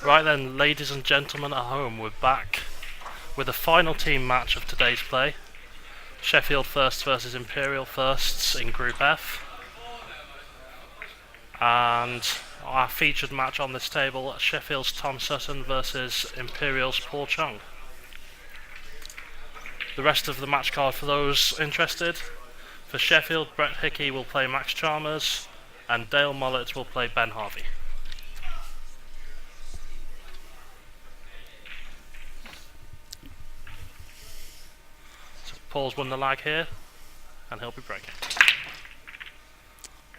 Right then, ladies and gentlemen at home, we're back with the final team match of today's play. Sheffield Firsts versus Imperial Firsts in Group F. And our featured match on this table, Sheffield's Tom Sutton versus Imperial's Paul Chung. The rest of the match card for those interested. For Sheffield, Brett Hickey will play Max Chalmers and Dale Mollett will play Ben Harvey. So Paul's won the lag here and he'll be breaking.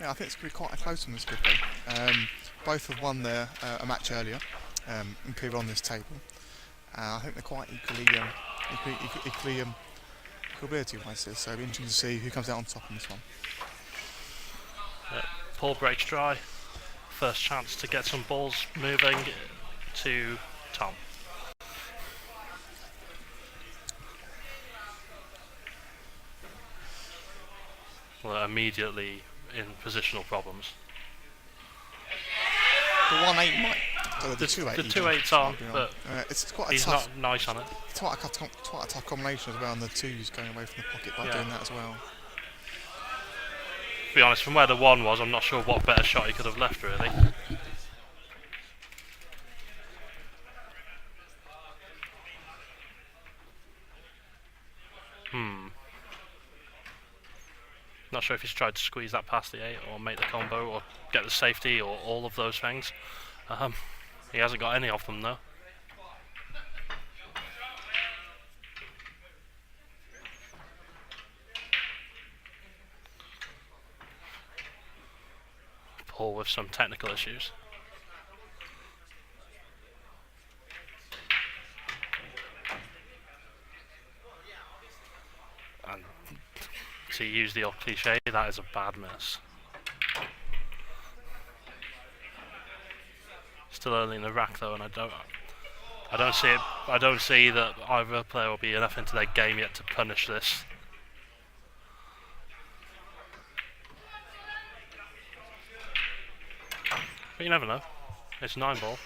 Yeah, I think it's going to be quite a close one, this could be. Both have won their a match earlier, Imperial on this table. I think they're quite equally ability-wise, so it'll be interesting to see who comes out on top in this one. Paul breaks dry. First chance to get some balls moving to Tom. Well, immediately in positional problems. The 1-8 might. The 2-8. The 2-8's on, but it's quite a he's tough, not nice on it. It's quite a tough combination as well, and the 2's going away from the pocket by doing that as well. To be honest, from where the 1 was, I'm not sure what better shot he could have left, really. Not sure if he's tried to squeeze that past the 8 or make the combo or get the safety or all of those things. He hasn't got any of them though. Paul with some technical issues. And to use the old cliche, that is a bad miss. Still early in the rack though, and I don't see that either player will be enough into their game yet to punish this. But you never know. It's 9 ball.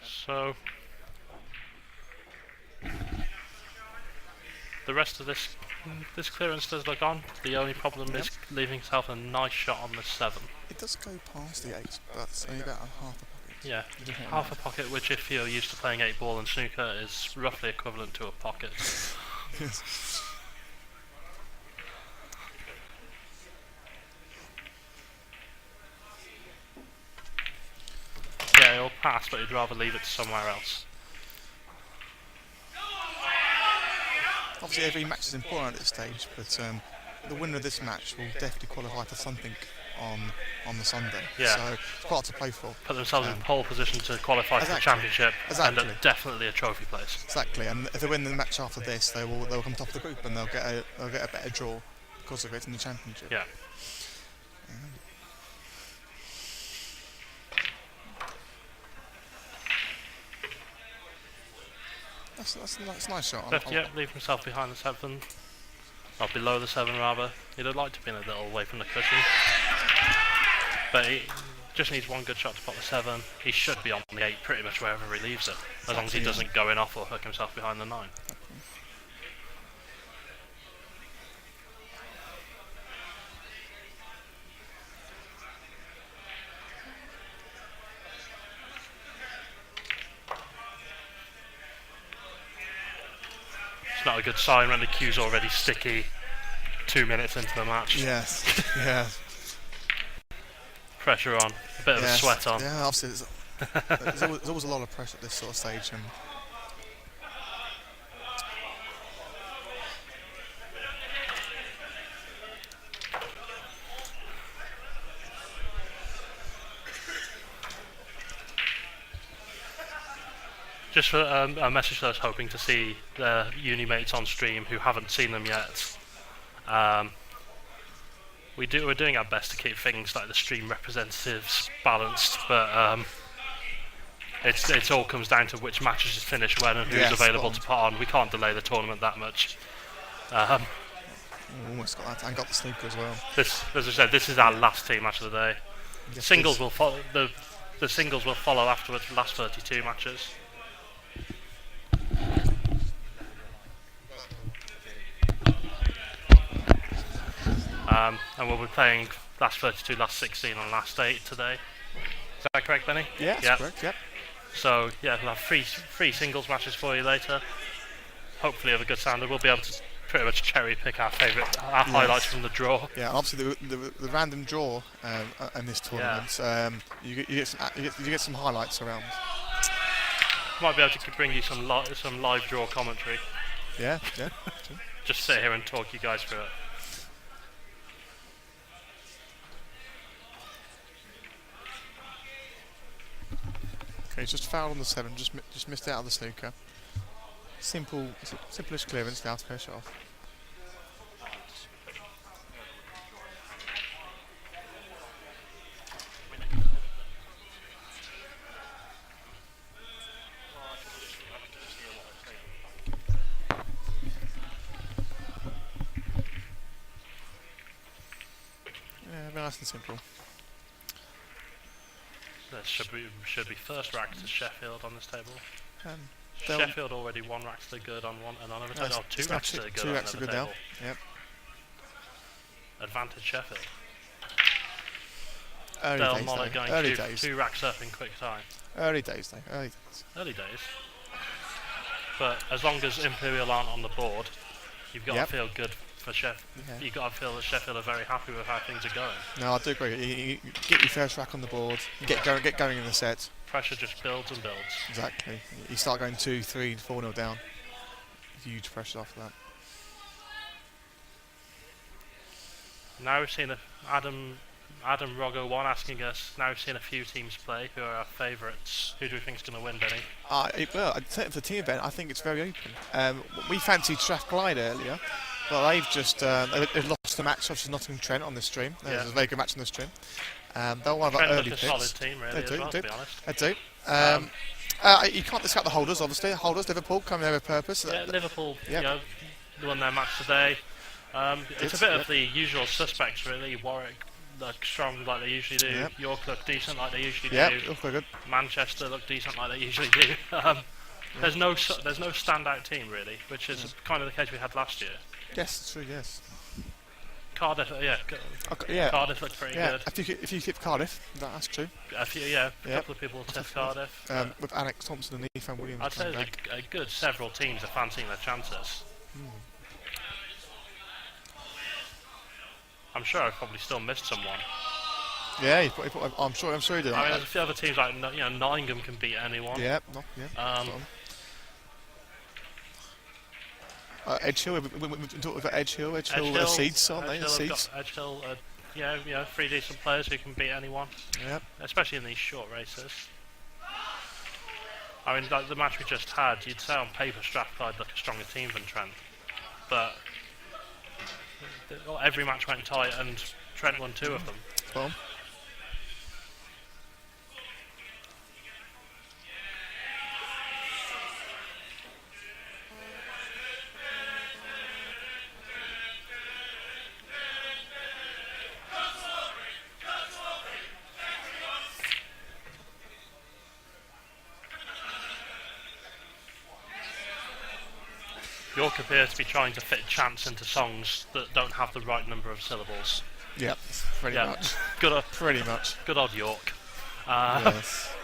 So the rest of this clearance does look on. The only problem is leaving himself a nice shot on the 7. It does go past the 8, but it's only about half a pocket. Yeah, half a pocket, which if you're used to playing 8 ball and snooker is roughly equivalent to a pocket. Yes. Yeah, he'll pass, but he'd rather leave it somewhere else. Obviously every match is important at this stage, but the winner of this match will definitely qualify for something on the Sunday. Yeah. So it's quite to play for. Put themselves in pole position to qualify for the championship and definitely a trophy place. Exactly, and if they win the match after this, they'll come top of the group and they'll get a better draw because of it in the championship. Yeah. That's a nice shot. Leave himself behind the 7. Or below the 7 rather. He'd have liked to be a little away from the cushion. But he just needs one good shot to pop the 7. He should be on the 8 pretty much wherever he leaves it. As long as he doesn't go in off or hook himself behind the 9. It's not a good sign when the queue's already sticky 2 minutes into the match. Yes, yeah. Pressure on, a bit of a sweat on. Yeah, obviously there's always a lot of pressure at this sort of stage. Just for a message to those hoping to see their uni mates on stream who haven't seen them yet. We're doing our best to keep things like the stream representatives balanced, but it all comes down to which matches is finished when and who's available to put on. We can't delay the tournament that much. Almost got that and got the snooker as well. As I said, this is our last team match of the day. Yes, Singles will follow. The singles will follow afterwards. The last 32 matches. And we'll be playing last 32, last 16 and last 8 today. Is that correct, Benny? Yeah, that's correct, yep. So, yeah, we'll have three singles matches for you later. Hopefully of a good standard. We'll be able to pretty much cherry pick our highlights from the draw. Yeah, and obviously the random draw in this tournament, you get some highlights around. Might be able to bring you some live draw commentary. Yeah. Just sit here and talk you guys through it. Okay, he's just fouled on the 7, just missed out of the snooker. Simplest clearance now to finish it off. Yeah, very nice and simple. There should be first rack to Sheffield on this table. Sheffield already one rack to good on one and on another table. Two racks to good on another table. Now. Yep. Advantage Sheffield. Early days. Two racks up in quick time. Early days though. Early days. But as long as Imperial aren't on the board, you've got to feel good for Sheffield. Yeah. You've got to feel that Sheffield are very happy with how things are going. No, I do agree. You get your first rack on the board, get going in the set. Pressure just builds and builds. Exactly. You start going 2, 3, 4-0 down. Huge pressure after that. Now we've seen Adam Roggo 1 asking us. Now we've seen a few teams play. Who are our favourites? Who do we think is going to win, Benny? Well, I'd say for the team event, I think it's very open. We fancied Strathclyde earlier, but they've just they've lost the match of Nottingham Trent on this stream. There's a very good match on this stream. They'll have Trent early look picks. a solid team, really, as well, to be honest. They do. You can't discount the holders, obviously. Holders, Liverpool, coming there with purpose. Yeah, Liverpool, won their match today. It's a bit of the usual suspects, really. Warwick look strong like they usually do. Yep. York look decent like they usually do. Yeah, good. Manchester look decent like they usually do. There's no standout team, really, which is kind of the case we had last year. Yes, it's true, yes. Cardiff, Cardiff looked pretty good. If you keep Cardiff, that's true. A couple of people tipped Cardiff. With Alex Thompson and Ethan Williams. I'd say there's a good several teams are fancying their chances. I'm sure I've probably still missed someone. Yeah, I'm sure he did. I mean, there's a few other teams like Nottingham can beat anyone. Yeah. Edge Hill, we talked about Edge Hill. Edge Hill seeds, aren't they? Edge Hill, 3 decent players who can beat anyone. Yep. Especially in these short races. I mean, like the match we just had, you'd say on paper Strathclyde look a stronger team than Trent, but every match went tight and Trent won 2 of them. Well. York appears to be trying to fit chants into songs that don't have the right number of syllables. Yep, pretty much. Pretty much. Good old York. Yes.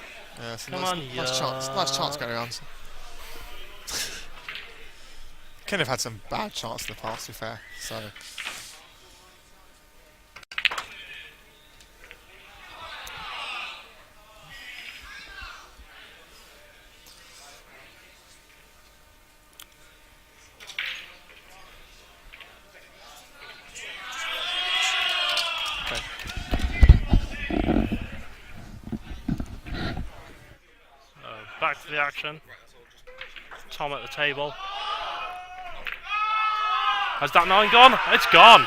Come on, York. Nice chance going on. Ken have had some bad chants in the past, to be fair. So. Back to the action. Tom at the table. Has that 9 gone? It's gone!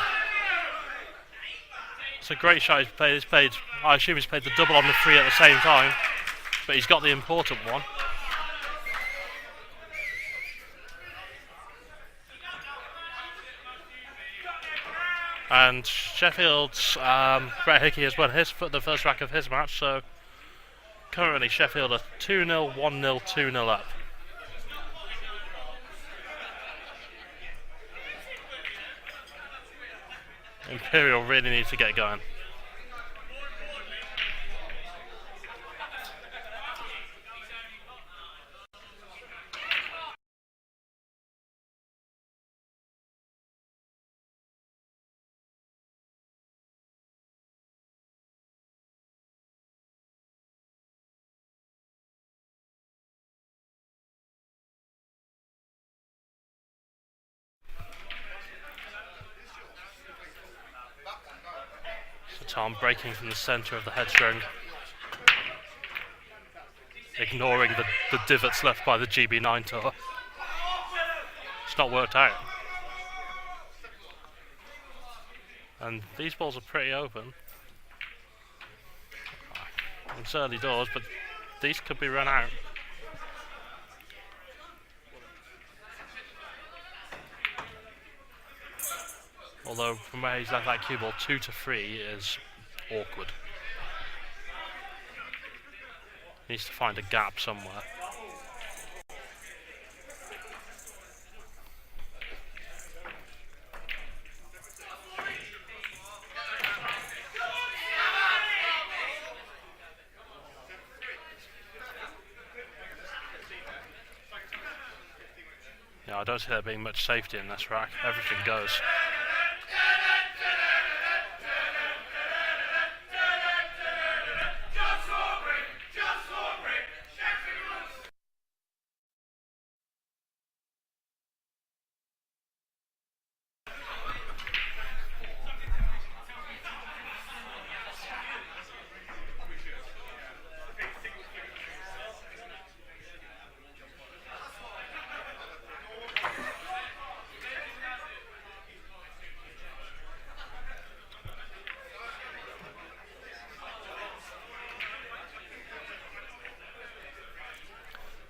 It's a great shot he's played. I assume he's played the double on the 3 at the same time, but he's got the important one. And Sheffield's Brett Hickey has won the first rack of his match, so currently Sheffield are 2-0, 1-0, 2-0 up. Imperial really needs to get going. So Tom breaking from the centre of the headstring, ignoring the divots left by the GB9 tour. It's not worked out. And these balls are pretty open. It's early doors, but these could be run out. Although from where he's left that cue ball, 2 to 3 is awkward. Needs to find a gap somewhere. Yeah, I don't see there being much safety in this rack. Everything goes.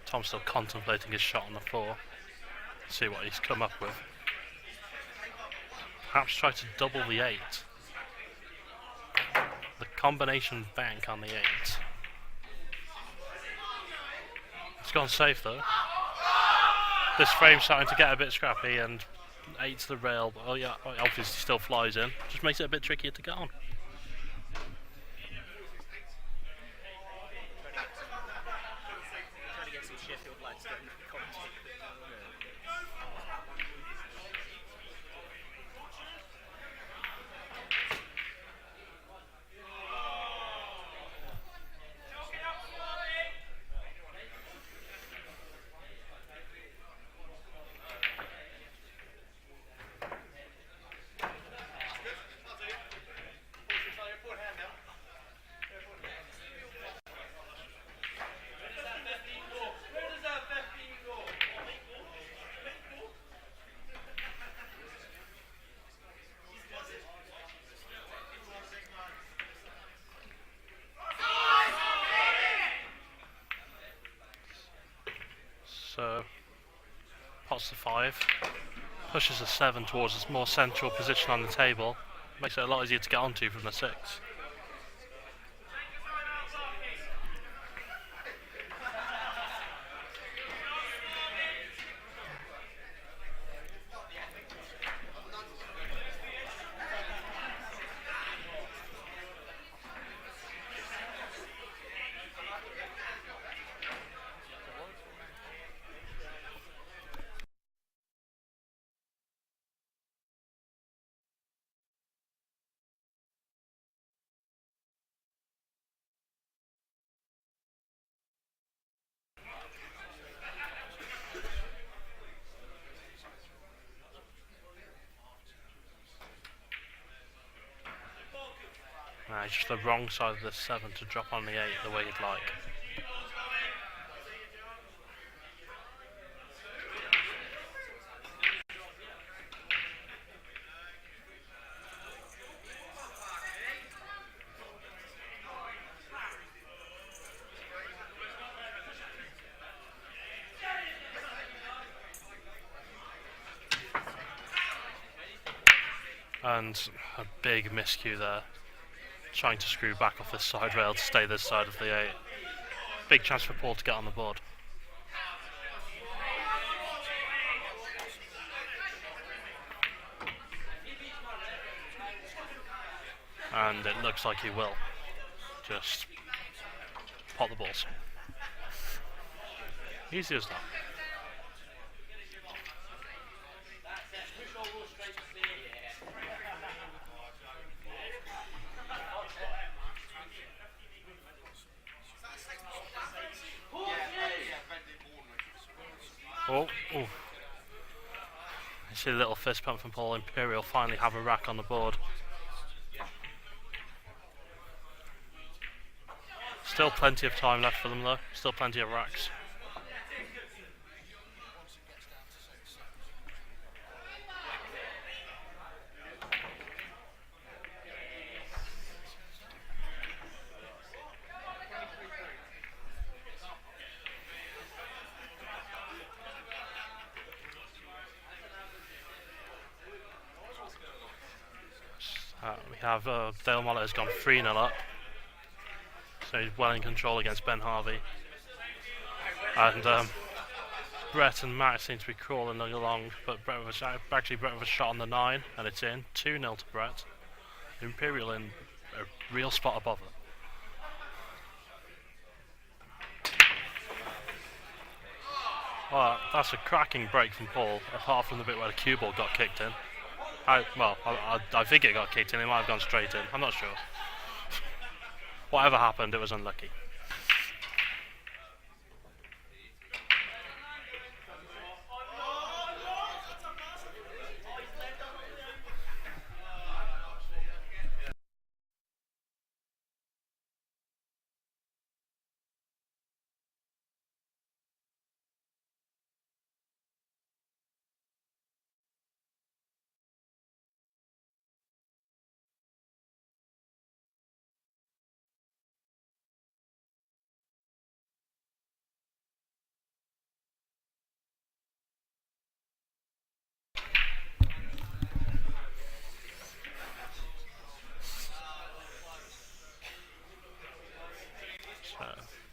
Tom's still contemplating his shot on the floor. See what he's come up with. Perhaps try to double the 8. The combination bank on the 8. It's gone safe though. This frame's starting to get a bit scrappy, and 8 to the rail. Oh yeah, obviously still flies in. Just makes it a bit trickier to get on. So, pots the 5, pushes a 7 towards its more central position on the table, makes it a lot easier to get onto from the 6. Just the wrong side of the 7 to drop on the 8 the way you'd like. And a big miscue there. Trying to screw back off this side rail to stay this side of the 8. Big chance for Paul to get on the board. And it looks like he will. Just pot the balls. Easy as that. Oh, oh. You see a little fist pump from Paul. Imperial finally have a rack on the board. Still plenty of time left for them though. Still plenty of racks. We have Dale Mollett has gone 3-0 up. So he's well in control against Ben Harvey. And Brett and Matt seem to be crawling along, but Brett with a shot on the 9, and it's in. 2-0 to Brett. Imperial in a real spot above it. Well, that's a cracking break from Paul, apart from the bit where the cue ball got kicked in. I think it got kicked in, it might have gone straight in, I'm not sure. Whatever happened, it was unlucky.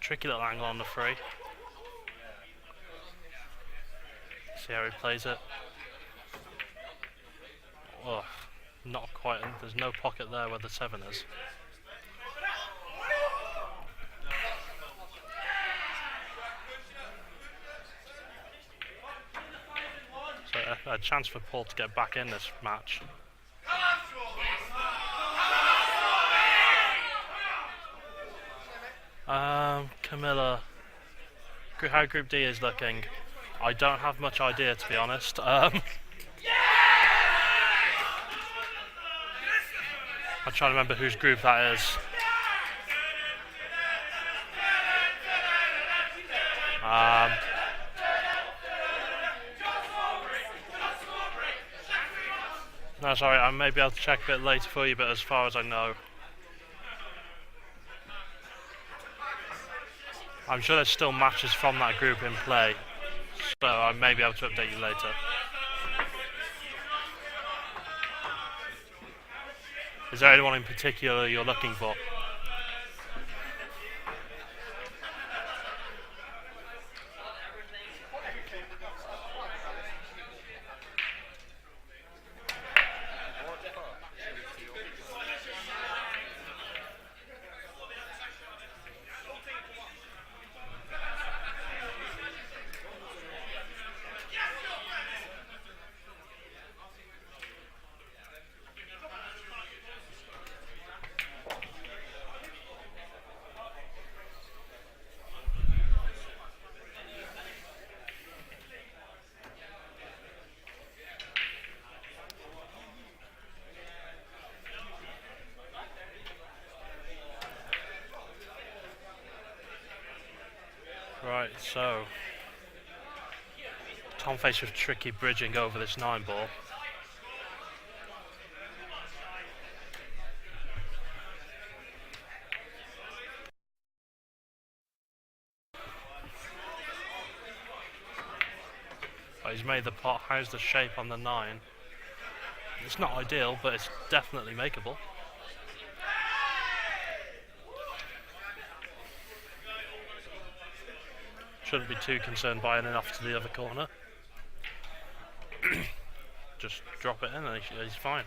Tricky little angle on the 3. See how he plays it. Oh, not quite. There's no pocket there where the 7 is. So a chance for Paul to get back in this match. Camilla, how Group D is looking, I don't have much idea to be honest. I'm trying to remember whose group that is. No, sorry, I may be able to check a bit later for you, but as far as I know, I'm sure there's still matches from that group in play, so I may be able to update you later. Is there anyone in particular you're looking for? Right, so Tom faced with tricky bridging over this 9 ball. But he's made the pot. How's the shape on the 9? It's not ideal, but it's definitely makeable. Shouldn't be too concerned by it enough to the other corner. Just drop it in and he's fine.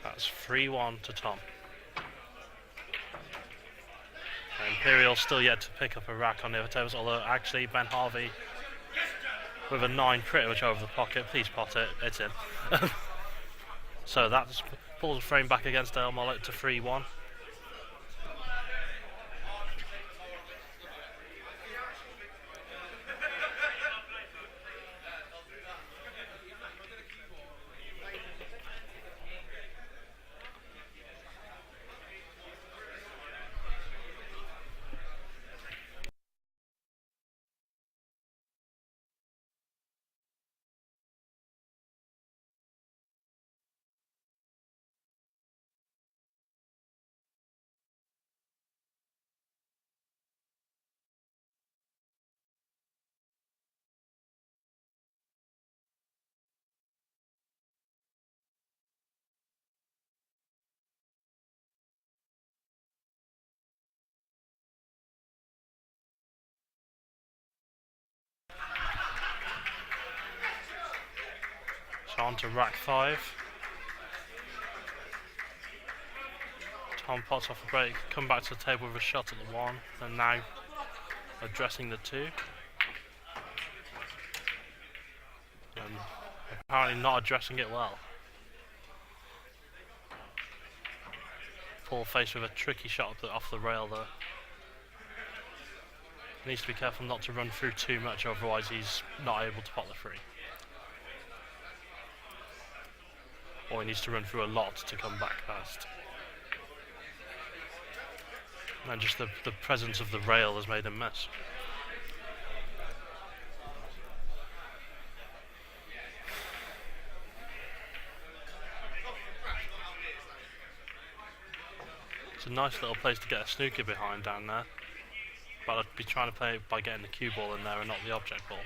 That's 3-1 to Tom. Imperial still yet to pick up a rack on the other tables, although actually Ben Harvey with a 9 pretty much over the pocket. Please pot it, it's in. So that pulls the frame back against Dale Mollett to 3-1. So on to rack 5. Tom pots off a break, come back to the table with a shot at the 1, and now addressing the 2. And apparently not addressing it well. Paul faced with a tricky shot off the rail there. Needs to be careful not to run through too much, otherwise he's not able to pot the 3. Or he needs to run through a lot to come back past. And just the presence of the rail has made him miss. It's a nice little place to get a snooker behind down there. But I'd be trying to play it by getting the cue ball in there and not the object ball.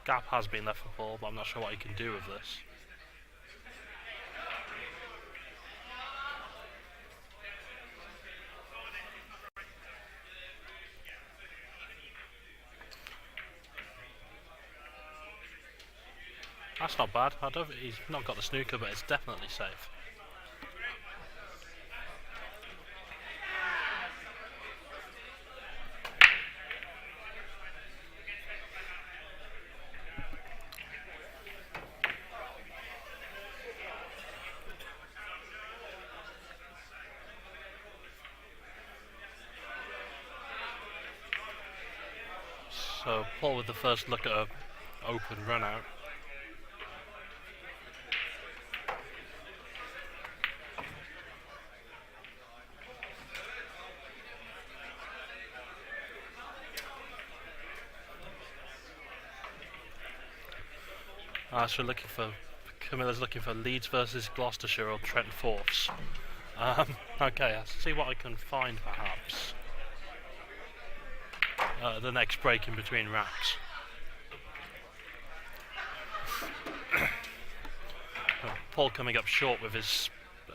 Gap has been left for Paul, but I'm not sure what he can do with this. That's not bad. I don't. He's not got the snooker, but it's definitely safe. So Paul with the first look at an open run out. So looking for Camilla's looking for Leeds versus Gloucestershire or Trent fourths. Okay, I'll see what I can find perhaps. The next break in between racks. Paul coming up short with his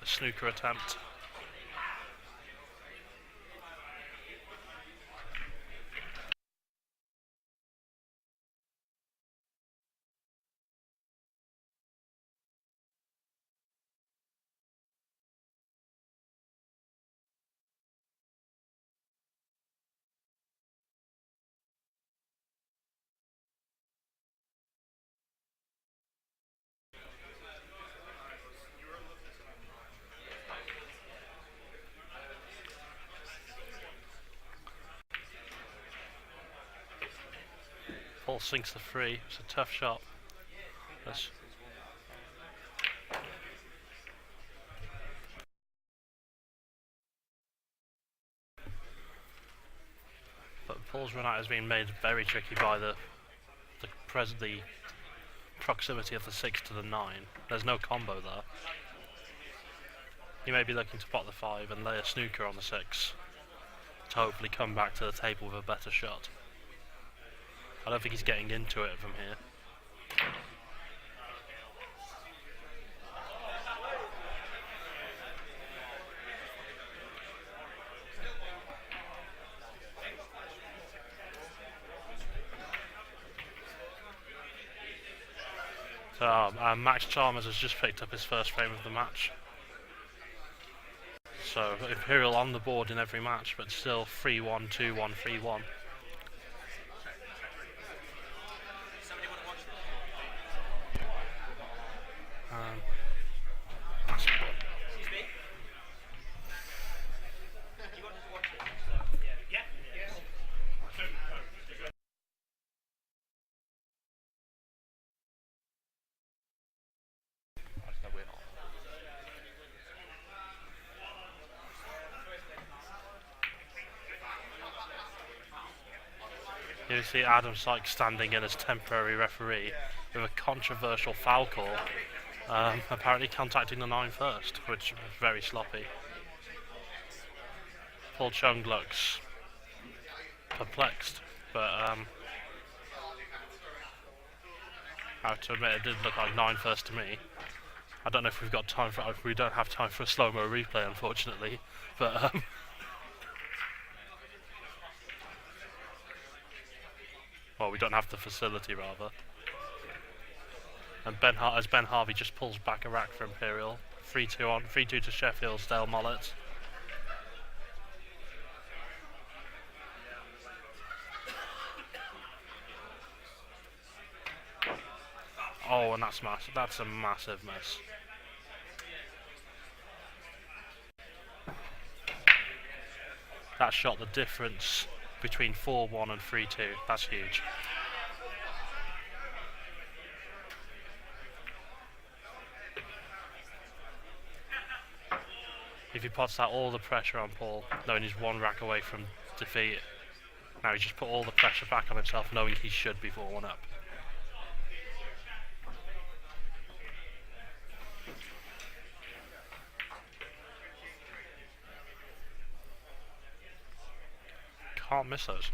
snooker attempt. Paul sinks the 3. It's a tough shot. But Paul's run out has been made very tricky by the proximity of the 6 to the 9. There's no combo there. He may be looking to pot the 5 and lay a snooker on the 6 to hopefully come back to the table with a better shot. I don't think he's getting into it from here. So Max Chalmers has just picked up his first frame of the match. So Imperial on the board in every match, but still 3-1, 2-1, 3-1. You see Adam Sykes standing in as temporary referee with a controversial foul call, apparently contacting the 9 first, which was very sloppy. Paul Chung looks perplexed, but I have to admit it did look like 9 first to me. I don't know if we've got time for we don't have time for a slow-mo replay, unfortunately, but well, we don't have the facility, rather. And Ben Harvey just pulls back a rack for Imperial. 3-2 on, 3-2 to Sheffield's Dale Mollett. Oh, and that's massive. That's a massive miss. That shot the difference between 4-1 and 3-2. That's huge. If he pots out all the pressure on Paul, knowing he's 1 rack away from defeat, now he's just put all the pressure back on himself, knowing he should be 4-1 up. Can't miss those.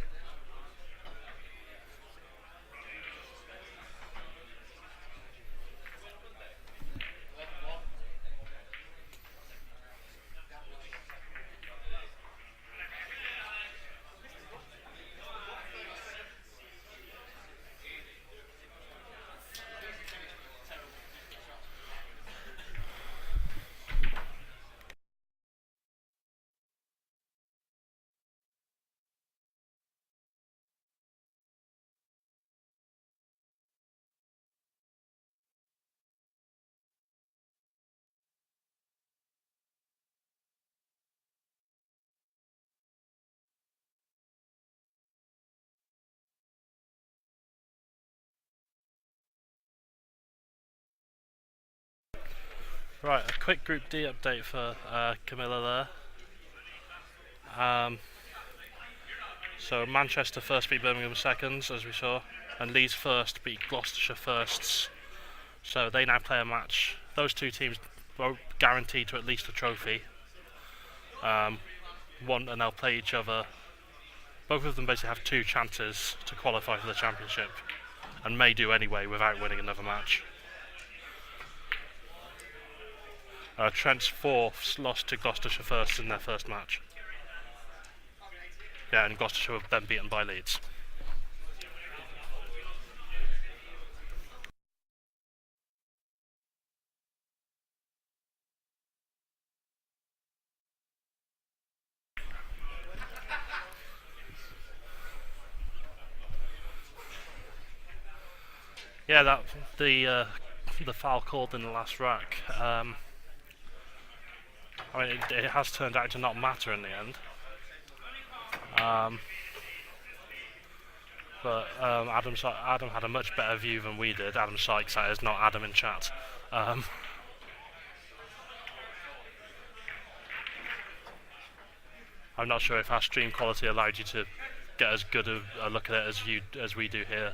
Right, a quick Group D update for Camilla there. So Manchester first beat Birmingham seconds, as we saw, and Leeds first beat Gloucestershire firsts. So they now play a match. Those two teams were guaranteed to at least a trophy. And they'll play each other. Both of them basically have 2 chances to qualify for the championship, and may do anyway without winning another match. Trent's fourths lost to Gloucestershire first in their first match. Yeah, and Gloucestershire were then beaten by Leeds. Yeah, that the foul called in the last rack. I mean, it has turned out to not matter in the end. But Adam had a much better view than we did. Adam Sykes, that is, not Adam in chat. I'm not sure if our stream quality allowed you to get as good a look at it as we do here.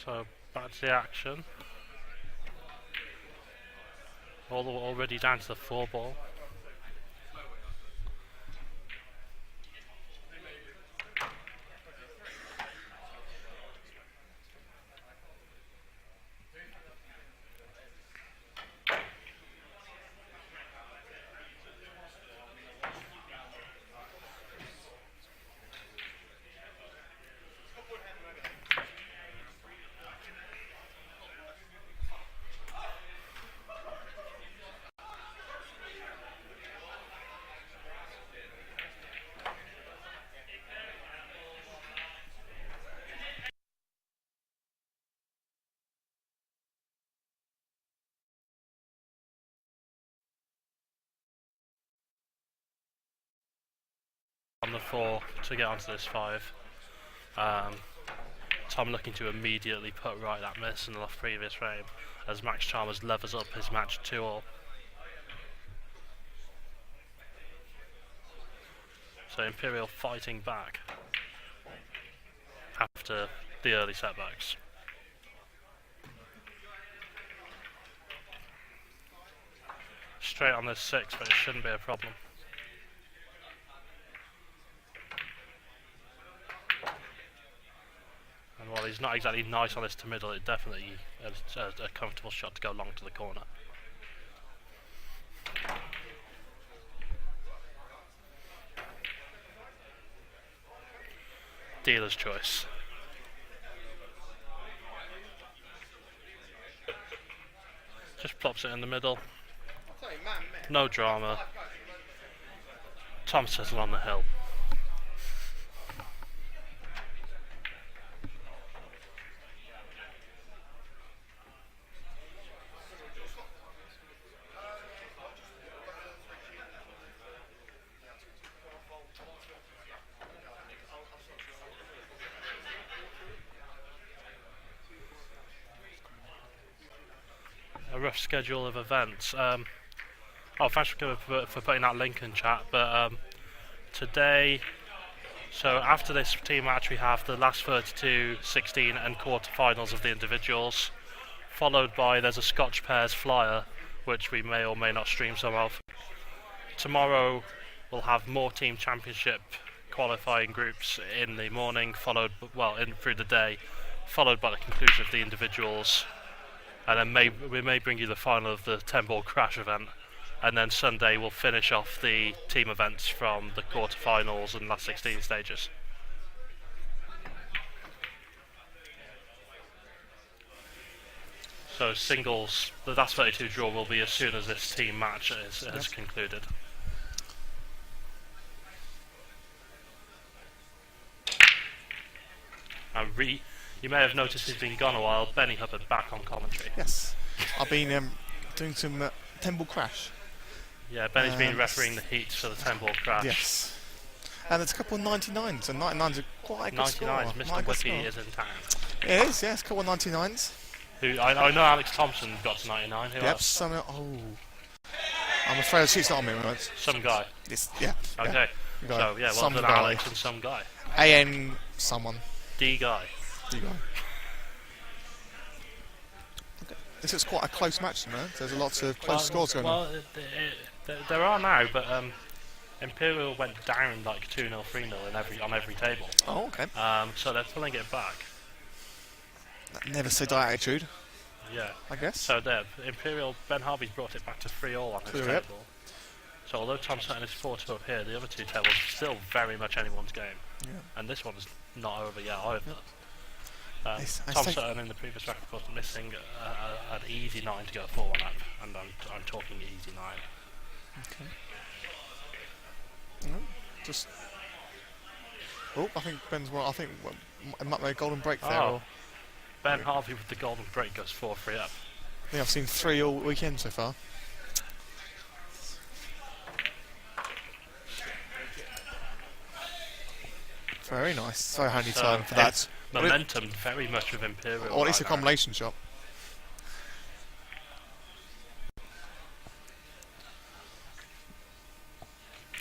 So back to the action. Already down to the 4 ball. On the 4 to get onto this 5. Tom looking to immediately put right that miss in the previous frame as Max Chalmers levers up his match 2-all. So Imperial fighting back after the early setbacks. Straight on this 6, but it shouldn't be a problem. And while he's not exactly nice on this to middle, it definitely is a comfortable shot to go long to the corner. Dealer's choice. Just plops it in the middle. No drama. Tom settled on the hill. A rough schedule of events. Thanks for putting that link in chat. But today, so after this team match, we have the last 32, 16, and quarterfinals of the individuals, followed by there's a Scotch Pairs flyer, which we may or may not stream some of. Tomorrow, we'll have more team championship qualifying groups in the morning, through the day, followed by the conclusion of the individuals. And then we may bring you the final of the 10-ball crash event, and then Sunday we'll finish off the team events from the quarterfinals and last 16 stages. So singles, the last 32 draw will be as soon as this team match is concluded. And you may have noticed he's been gone a while. Benny Hubbard back on commentary. Yes, I've been doing some 10-ball crash. Yeah, Benny's been refereeing the heats for the 10-ball crash. Yes. And there's a couple of 99s, and 99s are quite a good score. 99s, Mr. Whippy is in town. It is, yes, a couple of 99s. I know Alex Thompson got to 99. Who else? I'm afraid she's not on me, right? Some guy. Yeah. Okay. Yeah. So, yeah, well done, Alex and some guy. AN someone. D guy. Okay. This is quite a close match, man. There's lots of close scores going on. There are now, but Imperial went down like 2-0, 3-0 on every table. Oh, okay. So they're pulling it back. That never say die attitude. Yeah. I guess. So there, Imperial, Ben Harvey's brought it back to 3-all on his table. So although Tom Sutton is 4-2 up here, the other two tables are still very much anyone's game. Yeah. And this one's not over yet either. Tom Sutton in the previous round, of course, missing an easy 9 to go 4-1 up, and I'm talking easy 9. Okay. No, just. Oh, I think Ben's well. I think it might make a golden break there. Oh. Or, Ben Harvey with the golden break goes 4-3 up. yeah, I've seen 3 all weekend so far. Very nice. Very handy turn for that. Momentum very much with Imperial. Or at least a combination shot.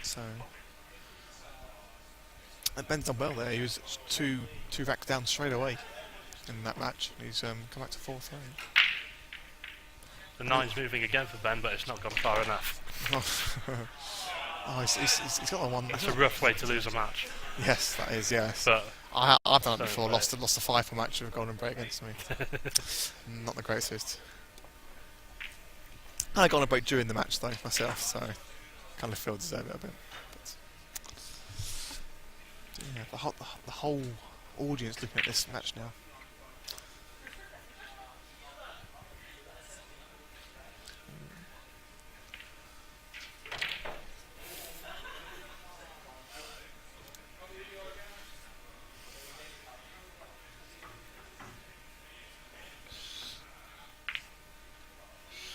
So. And Ben's done well there. He was two racks down straight away in that match. He's come back to 4-3. The 9's moving again for Ben, but it's not gone far enough. Oh, he's got the one. That's a rough way to lose a match. Yes, that is, yes. But I've done it before, lost a 5 match with a golden break against me. Not the greatest. I got a break during the match though, myself, so kind of feel deserve it a bit. But, yeah, the whole audience looking at this match now.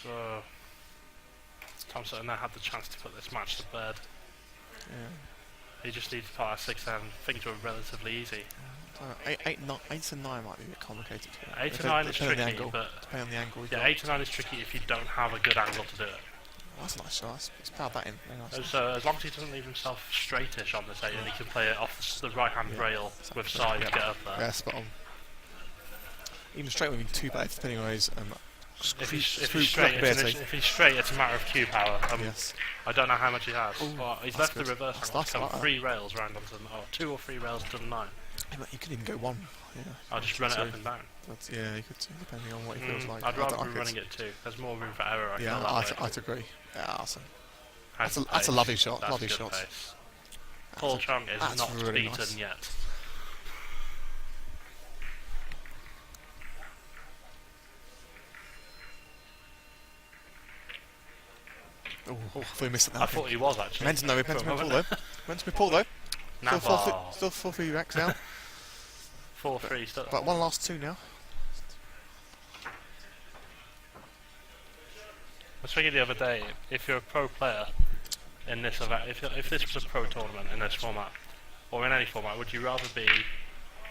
So, Tom Sutton now had the chance to put this match to bed. Yeah. He just needs to put out 6 and things were relatively easy. 8 and 9 might be a bit complicated. 8 and 9 is tricky, but depending on the angle. yeah, 8 and 9 is tricky if you don't have a good angle to do it. Oh, that's a nice shot. It's powered that in. Very nice. As long as he doesn't leave himself straightish on this 8 and he can play it off the right hand rail with side to get up there. Yeah, spot on. Even straight would be too bad depending on his if he's straight, it's a matter of Q power. Yes. I don't know how much he has. Ooh, well, he's left good. the reverse. That's nice, Like 3 rails round onto the 2 or 3 rails to the 9. You could even go 1. Yeah. I'll just run it up and down. Yeah, you could too, depending on what he feels like. I'd rather be running it 2. There's more room for error. I'd agree. Yeah, awesome. That's a lovely shot. That's lovely good shot. Pace. Paul Chung is not really beaten nice. yet. Oh, I thought we missed it. I thought he was actually. Meant to be Paul though. Meant to be Paul though. Still 4-3 racks now. 4-3 still. But one last 2 now. I was thinking the other day, if you're a pro player in this event, if this was a pro tournament in this format, or in any format, would you rather be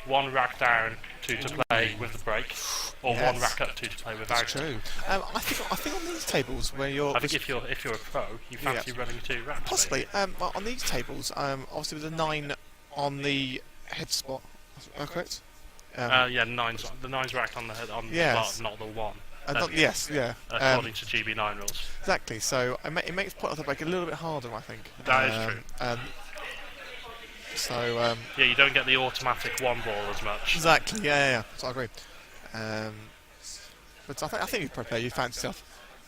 1 rack down, 2 to play with the break, or 1 rack up, 2 to play without? That's true. I think on these tables where you're... I think if you're a pro, you fancy running 2 racks. Possibly. Well, on these tables, obviously with the 9 on the head spot, correct? Yeah, the 9's racked on the head, on the spot, not the 1. Yes, yeah. According to GB9 rules. Exactly, so it makes point of the break a little bit harder, I think. That is true. So yeah, you don't get the automatic 1 ball as much. Exactly, yeah. So I agree. But I think you'd probably you fancy yourself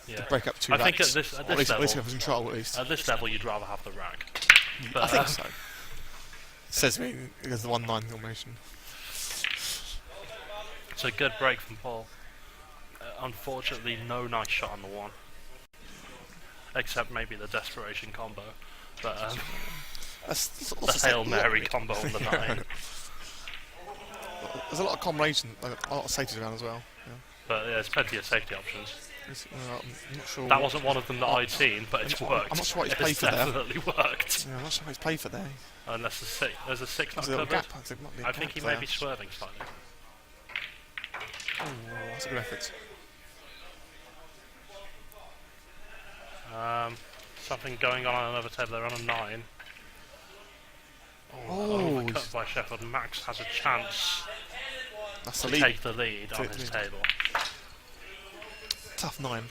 to break up 2 racks. I think at this level, at least have control, at least. At this level, you'd rather have the rack. But, I think so. It says me because the 1-9 combination. It's a good break from Paul. Unfortunately, no nice shot on the 1. Except maybe the desperation combo. But the Hail Mary combo on the 9. There's a lot of combination, a lot of safeties around as well. Yeah. But yeah, there's plenty of safety options. I'm not sure. That wasn't one of them that I'd seen, but it's worked. I'm not sure what he's played for there. It's definitely worked. Yeah, I'm not sure what he's played for there. Unless there's a 6 not covered. Gap. I think he may be swerving slightly. Oh, that's a good effort. Something going on another table. They're on a 9. Cut by Sheffield. Max has a chance to take the lead on his table. Tough 9.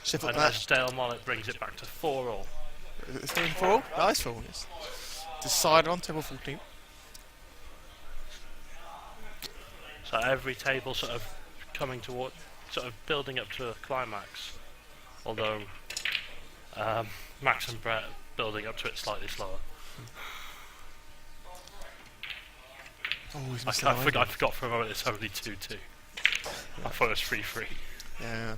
Sheffield. And as Dale Mollett brings it back to 4-all. It's going 4-all? Nice 4-all, yes. Decided on table 14. So every table sort of coming toward, sort of building up to a climax. Although Max and Brett building up to it slightly slower. I forgot for a moment it's only 2-2. I thought it was 3-3. Yeah.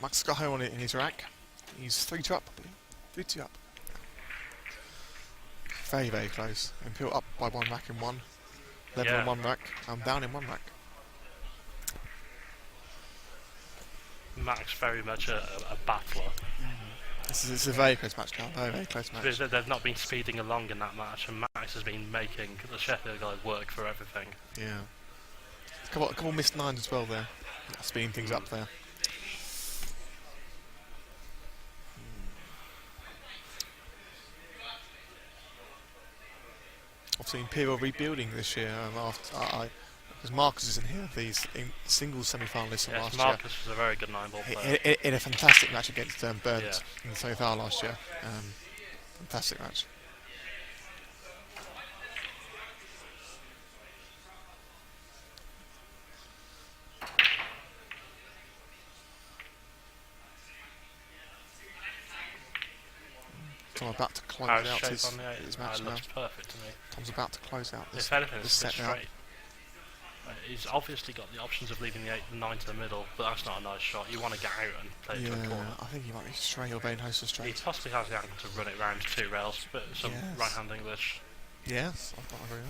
Max has got home on it in his rack. He's 3-2 up, I believe. 3-2 up. Very, very close. Imperial up by 1 rack in one. Level in 1 rack. I'm down in 1 rack. Max very much a battler. This is a very close match now. Very, very close match. They've not been speeding along in that match, and Max has been making the Sheffield guys work for everything. Yeah. A couple missed 9s as well there. Speeding things up there. Obviously Imperial rebuilding this year because Marcus isn't here, these singles semi-finalists from last Marcus was a very good 9-ball player. in a fantastic match against Burnt Yeah. in the semi-final last year. Fantastic match. Tom about to close out his match now. Looks perfect to me. Tom's about to close out this, if anything, this it's set now. straight. He's obviously got the options of leaving the 8 and 9 to the middle, but that's not a nice shot. You want to get out and play it to a corner. I think he might be straight or very close to straight. He possibly has the angle to run it round 2 rails, but some right-hand English. Yes, I agree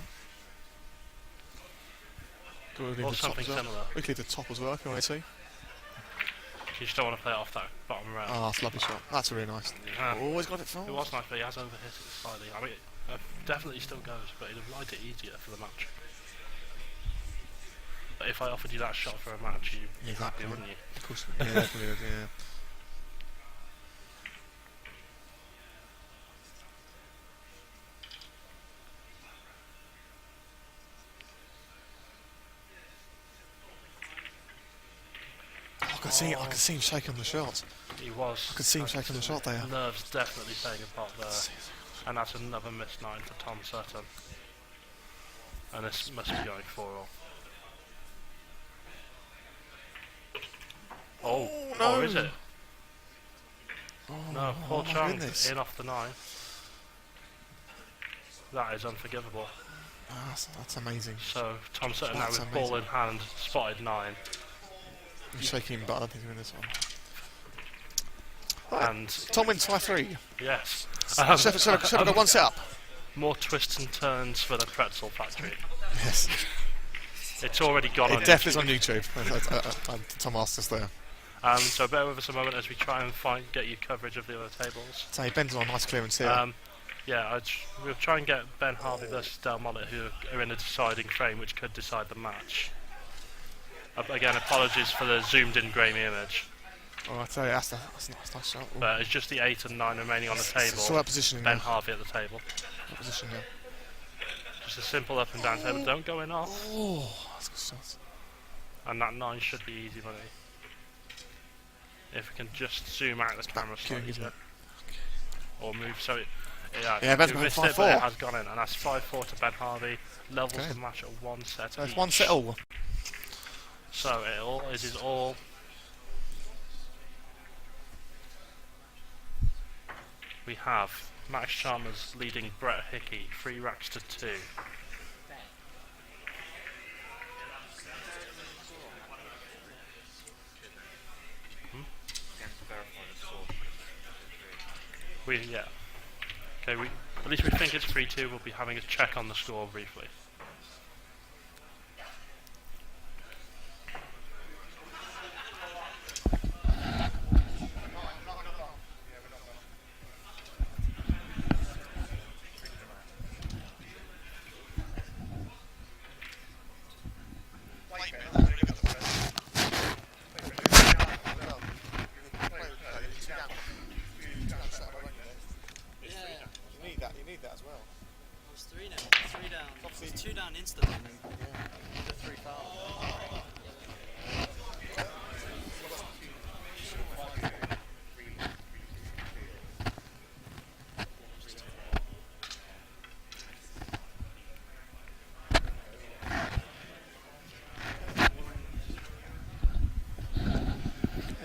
with that. Or something similar. We could leave the top as well if you want to. You just don't want to play it off that bottom rail. Oh, that's a lovely shot. That's really nice. Always got it from. It was nice, but he has overhit it slightly. I mean, it definitely still goes, but he'd have liked it easier for the match. But if I offered you that shot for a match, you'd be happy, wouldn't you? Of course. Yeah, definitely would, yeah. I could see him shaking the shot. He was. I could see him shaking the shot there. Nerves definitely playing a part there. And that's another missed 9 for Tom Sutton. And this must be going 4-all. Oh, no! Or is it? Oh, No, poor Chong goodness. in off the 9. That is unforgivable. Oh, that's amazing. So Tom Sutton now That's with amazing. ball in hand, spotted 9. I'm shaking, but I don't think he's winning this one. Right. And Tom wins 5-3. yes. Sheffield got 1 set up. More twists and turns for the pretzel factory. Yes. It's already gone on It definitely is on YouTube. Tom asked us there. So bear with us a moment as we try and get you coverage of the other tables. So Ben's on a nice clearance here. We'll try and get Ben Harvey versus Del Mollett, who are in a deciding frame which could decide the match. Again, apologies for the zoomed-in grainy image. Oh, I tell you, that's a nice shot. Ooh. But it's just the 8 and 9 remaining on the table. So that positioning Ben now. Harvey at the table. What position now? Just a simple up and down table. Don't go in off. Oh, that's a good shot. And that 9 should be easy money. If we can just zoom out the camera slightly, isn't it? or move so it. Ben's we going missed it, 5-4. but it has gone in, and that's 5-4 to Ben Harvey. Levels the match at 1 set. So it's each. 1 set all. So it is all. We have Max Chalmers leading Brett Hickey 3 racks to 2. Okay, at least we think it's 3-2. We'll be having a check on the score briefly. You need that as well. It's 3 now. 3 down. It's 2 down instantly. The 3 foul.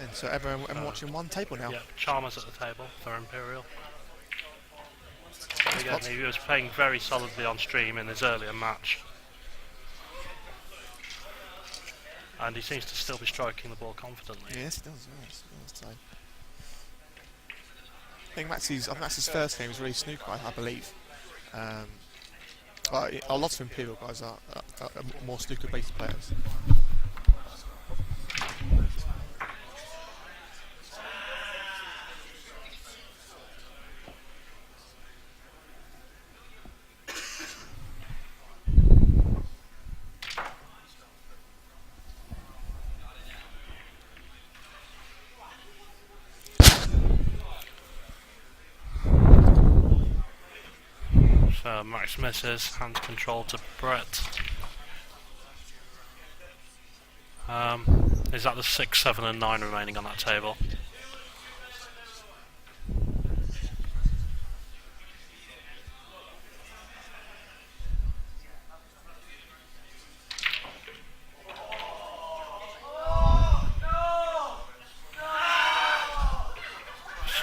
And so everyone watching one table now. Yeah, Chalmers at the table for Imperial. Again, he was playing very solidly on stream in his earlier match. And he seems to still be striking the ball confidently. Yes, he does. Yes, he does. So. I think Max's first game was really snooker, I believe. But a lot of Imperial guys are more snooker-based players. So Max misses, hand control to Brett. Is that the 6, 7 and 9 remaining on that table?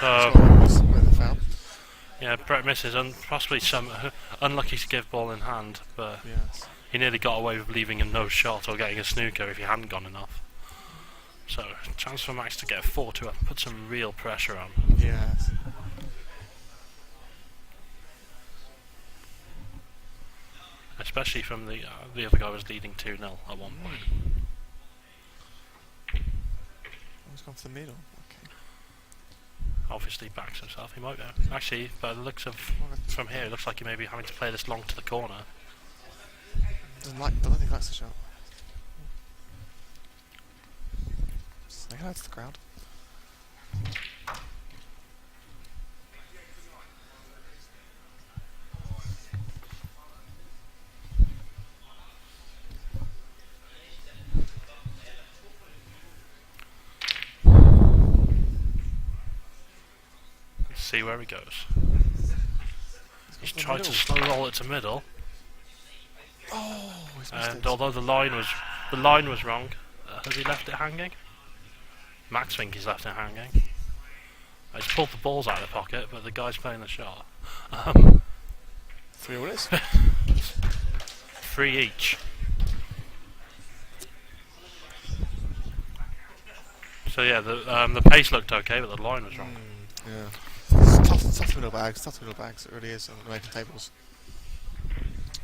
So yeah, Brett misses, and possibly some unlucky to give ball in hand, but yes. he nearly got away with leaving him no shot or getting a snooker if he hadn't gone enough. So chance for Max to get a 4-2 and put some real pressure on. Yes. Especially from the other guy was leading 2-0 at one point. He's gone to the middle. Obviously backs himself, he might go. Actually, by the looks of from here, it looks like he may be having to play this long to the corner. Don't think he likes the shot. Say hello to the crowd. See where he goes. He's tried to slow roll it to middle. Oh, he's missed And it. although the line was wrong, has he left it hanging? Max thinks he's left it hanging. He's pulled the balls out of the pocket, but the guy's playing the shot. 3 all is. 3 each. So yeah, the pace looked okay, but the line was wrong. Yeah. It's tough middle bags, it really is on the American tables.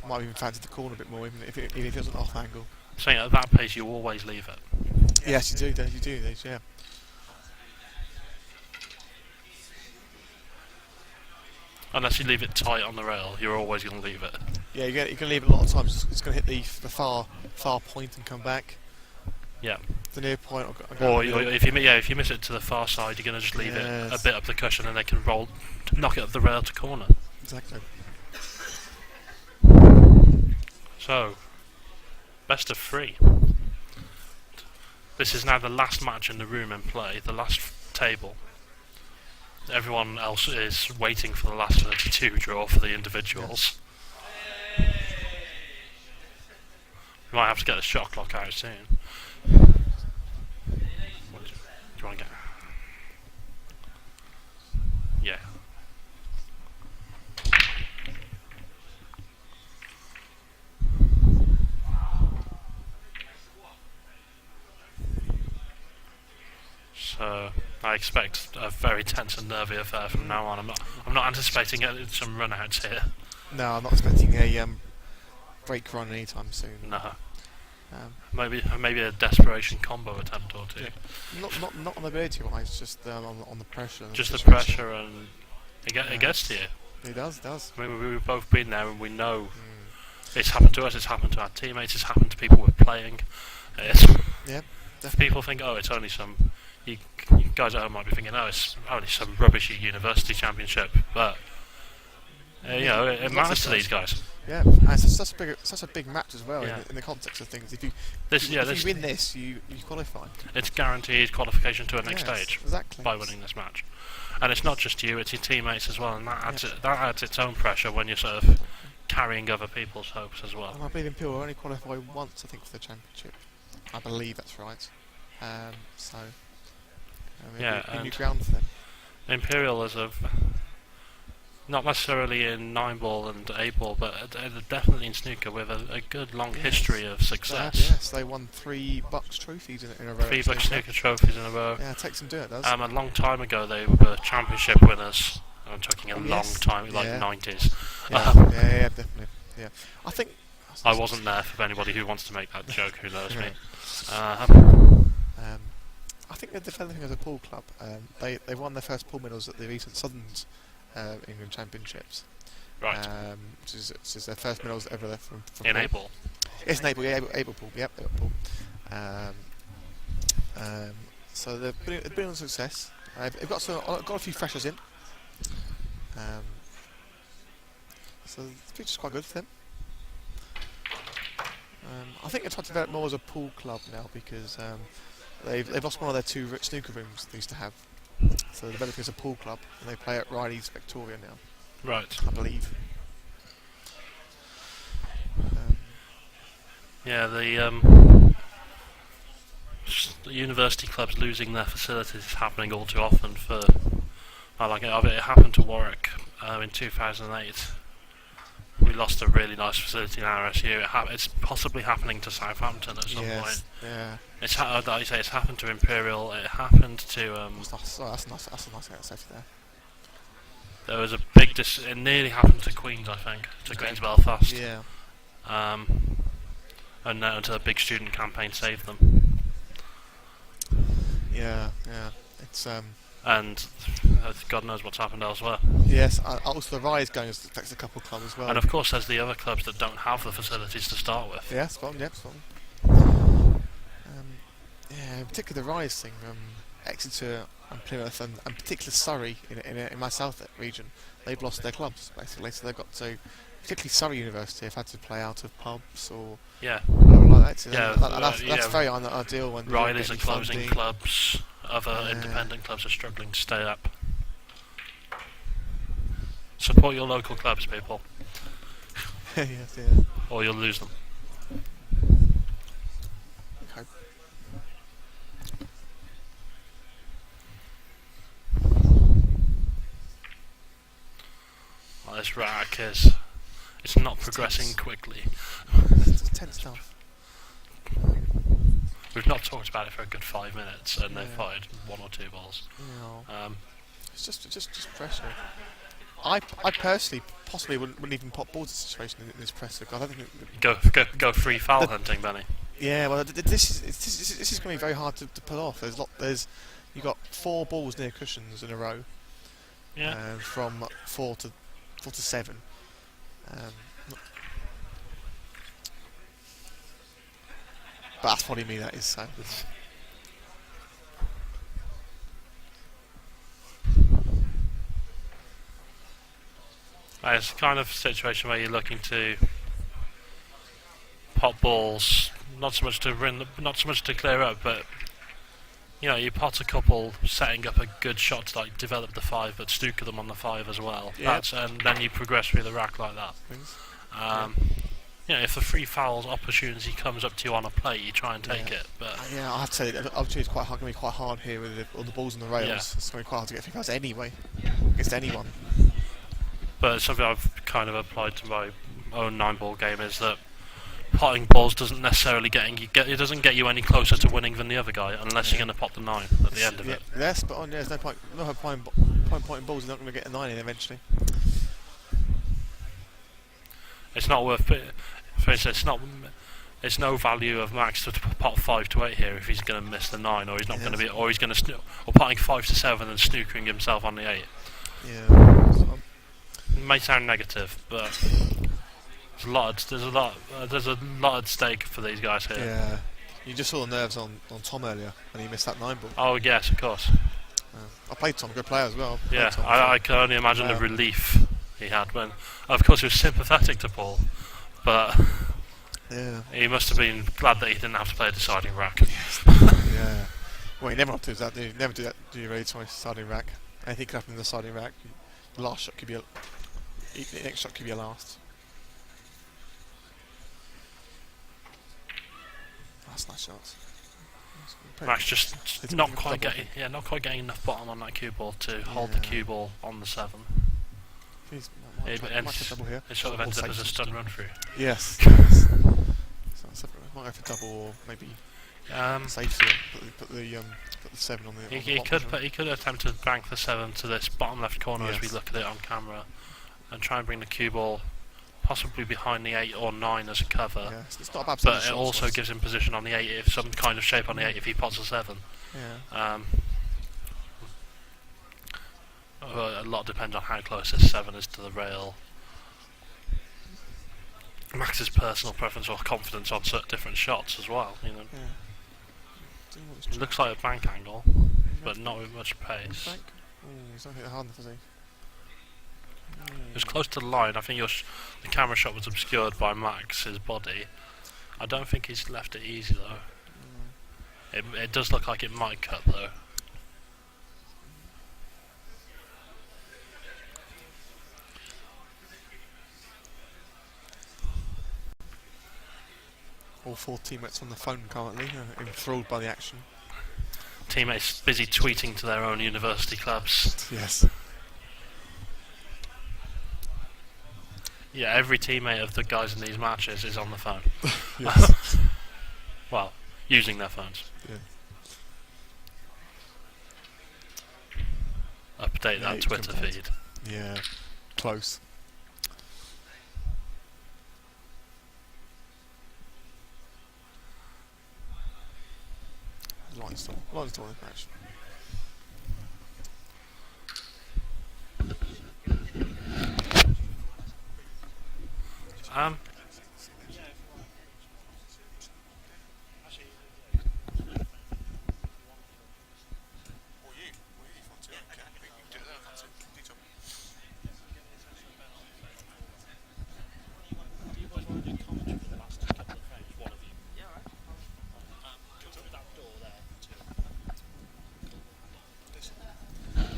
I might have even fancied the corner a bit more, even if it was an off angle. Saying at that pace, you always leave it. Yes, you do, yeah. Unless you leave it tight on the rail, you're always going to leave it. Yeah, you're going to leave it a lot of times. It's going to hit the far point and come back. Yeah. The near point. Or if you miss it to the far side, you're going to just leave it a bit up the cushion, and they can knock it up the rail to corner. Exactly. So, best of 3. This is now the last match in the room in play, the last table. Everyone else is waiting for the last 32 draw for the individuals. Yes. We might have to get the shot clock out soon. Do you want to get? Yeah. So I expect a very tense and nervy affair from now on. I'm not anticipating some run-outs here. No, I'm not expecting a break run anytime soon. No. Maybe a desperation combo attempt or two. Yeah. Not on the ability wise, just on the pressure. Just the pressure, and it gets to you. It does. I mean, we've both been there, and we know it's happened to us. It's happened to our teammates. It's happened to people we're playing. Yeah. People think, oh, it's only some. You guys at home might be thinking, oh, it's only some rubbishy university championship, but it matters to these guys. Yeah, and it's such a big match as well in the context of things. If you win this, you qualify. It's guaranteed qualification to a next stage by winning this match, and it's not just you; it's your teammates as well, and that adds its own pressure when you're sort of carrying other people's hopes as well. And I believe Imperial only qualify once, I think, for the championship. I believe that's right. And new ground for them. Imperial as of Not necessarily in 9 ball and 8 ball, but definitely in snooker with a good long history of success. Yes, they won 3 BUCS trophies in a row. 3 BUCS snooker trophies in a row. Yeah, it takes some doing, it does. A long time ago they were championship winners. I'm talking a long time, like 90s. Yeah, definitely. Yeah, I think I wasn't there for anybody who wants to make that joke. Who knows me? I think they're developing as a pool club. They won their first pool medals at the recent Southern's England Championships. Right. Which is their first medals ever there from in pool. April. It's in April, yeah, April pool. Yep, April pool. So they've been on success. They've got a few freshers in. So the future's quite good for them. I think they're trying to develop more as a pool club now because they've lost one of their 2 snooker rooms they used to have. So they're developing as a pool club and they play at Riley's Victoria now. Right. I believe. Yeah, the university clubs losing their facilities is happening all too often. It happened to Warwick in 2008. We lost a really nice facility in RSU. It's possibly happening to Southampton at some point. Yeah. It's like you say, it's happened to Imperial. It happened to. That's a nice safety there. There was a big. It nearly happened to Queen's, I think, to Queen's Belfast. Yeah. And now until a big student campaign saved them. Yeah. It's And God knows what's happened elsewhere. Yes, also the rise going affects a couple of clubs as well. And of course, there's the other clubs that don't have the facilities to start with. Yeah, spot on. Yeah, in particular the rise thing, Exeter and Plymouth and particularly Surrey in my south region, they've lost their clubs basically. So they've got to, particularly Surrey University, have had to play out of pubs or whatever like that. So that's very ideal when Riley's are closing clubs. Other independent clubs are struggling to stay up. Support your local clubs, people. Yes, yeah. Or you'll lose them. Okay. Well, this rack it's not progressing quickly. It's tense stuff. We've not talked about it for a good 5 minutes, and they've fired 1 or 2 balls. No. It's just pressure. I personally possibly wouldn't even pop balls in this situation in this pressure. I don't think Go free foul hunting, Benny. Yeah, well, this is going to be very hard to pull off. You got 4 balls near cushions in a row. Yeah. From 4 to 7. But that's probably me. That is so. It's kind of a situation where you're looking to pot balls, not so much to clear up, but you pot a couple, setting up a good shot to develop the 5, but snooker them on the 5 as well. Yeah. And then you progress through the rack like that. If the free fouls opportunity comes up to you on a plate, you try and take it. But yeah, I have to say, the opportunity is going to be quite hard here with all the balls on the rails. Yeah. It's going to be quite hard to get fingers anyway against anyone. But something I've kind of applied to my own 9-ball game is that potting balls doesn't necessarily it doesn't get you any closer to winning than the other guy unless you're going to pot the 9 at the end of it. Yeah, spot on. There's no point potting balls. You're not going to get a 9 in eventually. It's not worth it. For instance, it's no value of Max to pot 5 to 8 here if he's going to miss the 9, or he's not going to be, or he's going to or potting 5 to 7 and snookering himself on the 8. Yeah. It may sound negative, but there's a lot at stake for these guys here. Yeah. You just saw the nerves on Tom earlier when he missed that 9 ball. Oh yes, of course. I played Tom, good player as well. Yeah, I can only imagine the relief he had when, of course, he was sympathetic to Paul, but he must have been glad that he didn't have to play a deciding rack. Yeah. Well, you never have to do that, do you? Never do that, do you, really, twice deciding rack? Anything could happen in the deciding rack. The last shot could be the next shot could be your last. That's nice shots. Max just not quite getting enough bottom on that cue ball to hold the cue ball on the 7. He's It might try double here. sort of Or ends up as a safe. stun run through. Yes. Yes. So might go for double or maybe safety. Put the 7 on the. He could attempt to bank the 7 to this bottom left corner as we look at it on camera, and try and bring the cue ball possibly behind the 8 or 9 as a cover. Yeah, it's not a bad But it also gives him position on the 8 if some kind of shape on the 8 if he pots a 7. Yeah. A lot depends on how close this 7 is to the rail. Max's personal preference or confidence on certain different shots as well. You know. Yeah. It looks like a bank angle, but not with much pace. Bank? Oh, he's not hit hard enough, is he? It was close to the line. I think the camera shot was obscured by Max's body. I don't think he's left it easy though. It does look like it might cut though. All 4 teammates on the phone currently, enthralled by the action. Teammates busy tweeting to their own university clubs. Yes. Yeah, every teammate of the guys in these matches is on the phone. Yes. Well, using their phones. Yeah. Update Yeah, that it's Twitter compared. feed. Yeah. Close. Line's still in the match.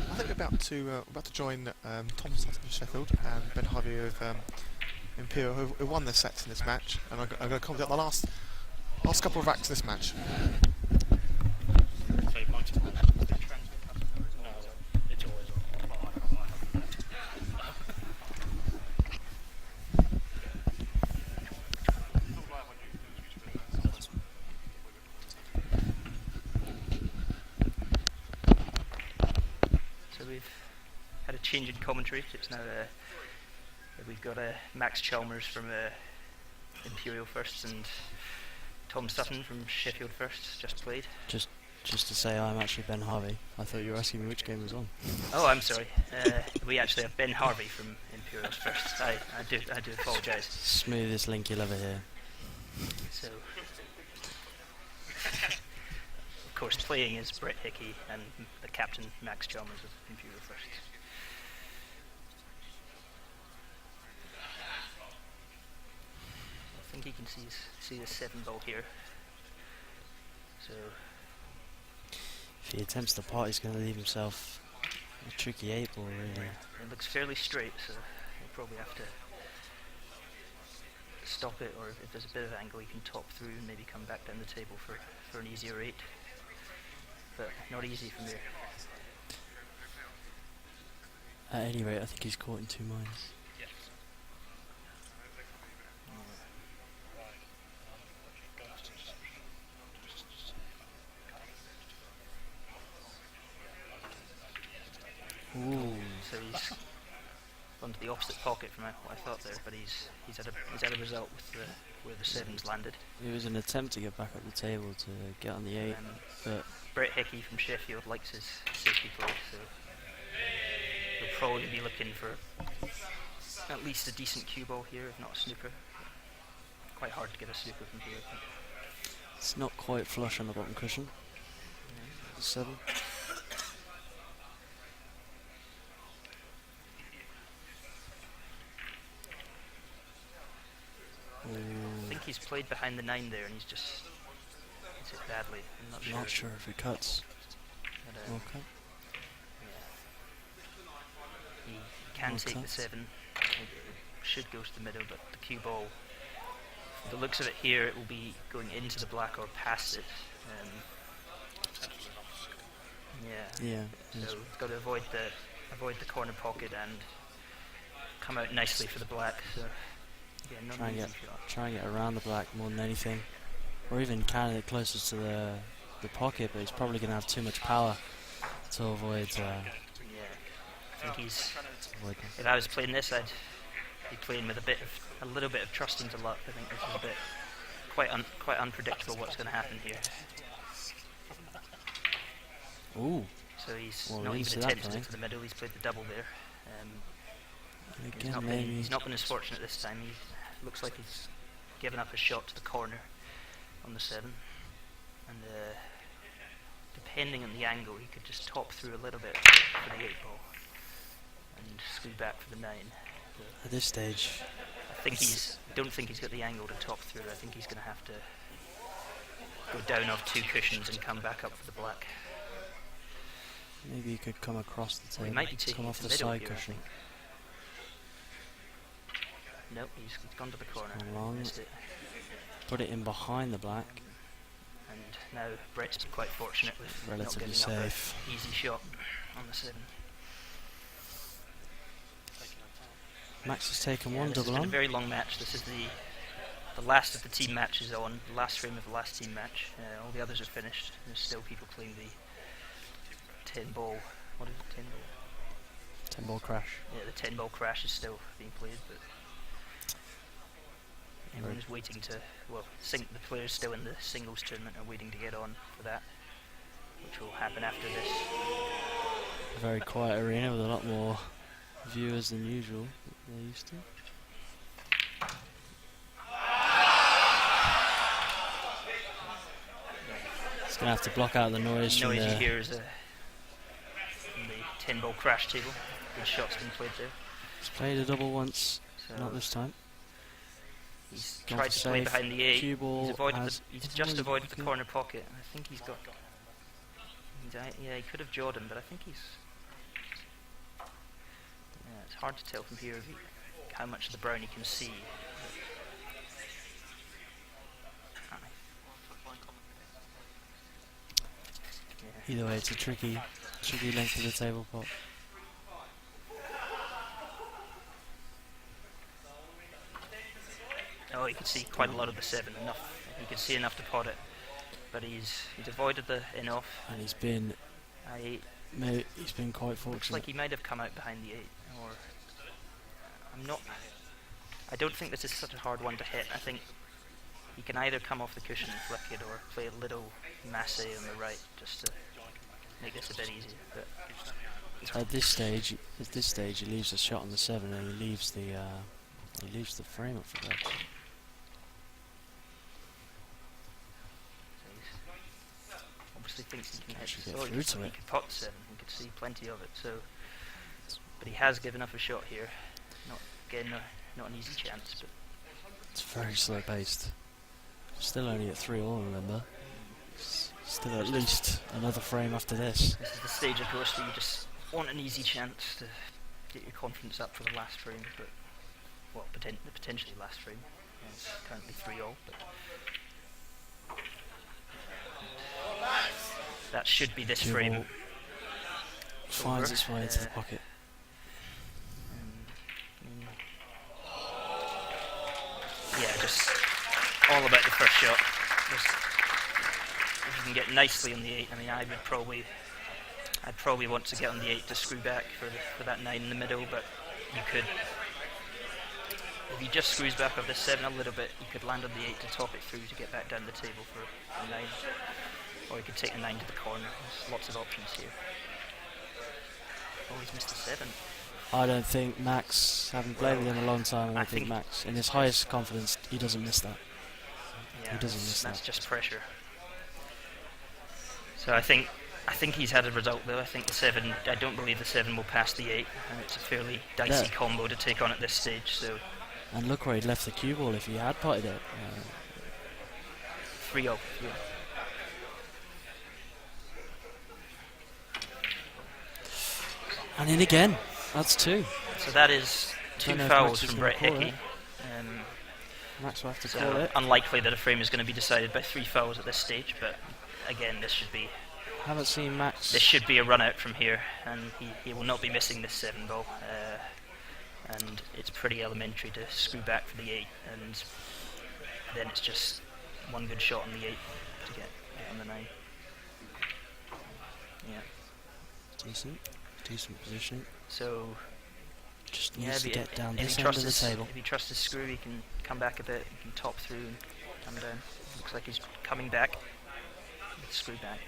I think we're about to join Tom Sutton of Sheffield and Ben Harvey of Imperial, who won their sets in this match, and I'm going to comment on the last couple of acts of this match. So we've had a change in commentary. It's now we've got Max Chalmers from Imperial first and Tom Sutton from Sheffield first just played. Just to say, I'm actually Ben Harvey. I thought you were asking me which game was on. Oh, I'm sorry. We actually have Ben Harvey from Imperials first. I do apologise. Smoothest link you'll ever hear. So, of course, playing is Brett Hickey and the captain Max Chalmers of Imperial first. I think he can see the 7 ball here. So. If he attempts the pot, he's going to leave himself a tricky 8 ball, really. It looks fairly straight, so he'll probably have to stop it, or if there's a bit of angle, he can top through and maybe come back down the table for an easier 8. But not easy from there. At any rate, I think he's caught in 2 minds. Ooh. So he's gone to the opposite pocket from what I thought there, but he's had a result with where the 7's landed. It was an attempt to get back up the table to get on the 8, but Brett Hickey from Sheffield likes his safety play, so he'll probably be looking for at least a decent cue ball here, if not a snooker. Quite hard to get a snooker from here, I think. it's not quite flush on the bottom cushion. 7. I think he's played behind the 9 there, and he's hit badly. I'm Not sure if he cuts. But, Okay. He can Okay. take the 7. It should go to the middle, but the cue ball, from the looks of it here, it will be going into the black or past it. Yeah. So he's got to avoid the corner pocket and come out nicely for the black. So again, not Try an and easy shot. try and get around the black more than anything, or even can it closer to the pocket. But he's probably going to have too much power to avoid. Yeah, I think he's. avoid If I was playing this, I'd be playing with a little bit of trusting to luck. I think this is a bit quite unpredictable what's going to happen here. Ooh. So he's Well, not we didn't even see that attempted coming. it to the middle. He's played the double there. Again, maybe. He's not been as fortunate this time. He looks like he's given up a shot to the corner on the 7, and depending on the angle, he could just top through a little bit for the 8 ball and screw back for the 9. At this stage, I don't think he's got the angle to top through. I think he's going to have to go down off 2 cushions and come back up for the black. maybe he could come across the Well, he table, might be taking come it off to the middle side here, I cushion. think. Nope, he's gone to the corner. Along. Missed it. Put it in behind the black. And now Brett's been quite fortunate with Relatively not giving safe. up an easy shot on the 7. Max has taken Yeah, one this has double been on. a very long match. This is the last of the team matches on, the last frame of the last team match. All the others are finished. There's still people playing the 10 ball. What is it, 10 ball? 10 ball crash. Yeah, the 10 ball crash is still being played, but everyone is waiting to, well, the players still in the singles tournament are waiting to get on for that, which will happen after this. A very quiet arena with a lot more viewers than usual. They're used to. It's gonna have to block out the noise The from noise you the. hear is from the 10 ball crash table. The shot's been played there. He's played a double once, So not this time. he's Gone tried for to play safe. behind the 8. Cue ball He's just avoided avoided the pocket. corner pocket. I think he's got. Yeah, he could have jawed him, but I think he's. Yeah, it's hard to tell from here how much of the brown he can see. Yeah. Either way, it's a tricky length of the table pot. Oh, you can see quite a lot of the 7. You can see enough to pot it, but he's avoided the in off. And he's been quite Looks fortunate. like he might have come out behind the 8, or I don't think this is such a hard one to hit. I think he can either come off the cushion and flick it, or play a little masse on the right just to make this a bit easier. But At this stage, he leaves the shot on the 7, and he leaves the frame up for that. obviously thinks he can Actually hit. get Oh, through to he it. could pot the 7. He could see plenty of it. So, but he has given up a shot here. Not an easy chance, but It's very slow paced. Still only at 3-all, remember. Still at least another frame after this. this is the stage, of course, where you just want an easy chance to get your confidence up for the last frame, but the potentially last frame. Yeah, it's currently 3-all, but that should be this Cue frame. ball finds over. its way into the pocket. Yeah, just all about the first shot. Just, if you can get nicely on the 8, I mean, I'd probably want to get on the 8 to screw back for that 9 in the middle, but you could, if he just screws back off the 7 a little bit, you could land on the 8 to top it through to get back down the table for a 9, or you could take the 9 to the corner. There's lots of options here. Oh, he's missed a 7. I don't think Max, having played with him a long time, I I don't think think- Max, in his highest confidence, he doesn't miss that. Yeah, He doesn't miss that's that. just pressure. So I think he's had a result though. I think the 7. I don't believe the 7 will pass the 8, and it's a fairly dicey Yeah. combo to take on at this stage. So And look where he'd left the cue ball if he had potted it. 3-0. Yeah. And in again. That's 2. So that is 2 Don't know if fouls Max is from gonna Brett call Hickey. it. Max will have to call So it. unlikely that a frame is going to be decided by 3 fouls at this stage. But again, this should be a run out from here, and he will not be missing this 7 ball. and it's pretty elementary to screw back for the 8, and then it's just one good shot on the 8 to get on the 9. Yeah. Decent positioning. So Just yeah, needs to get down this he end of the trusts table. if he trusts his screw, he can come back a bit. He can top through and come down. Looks like he's coming back. Screw back.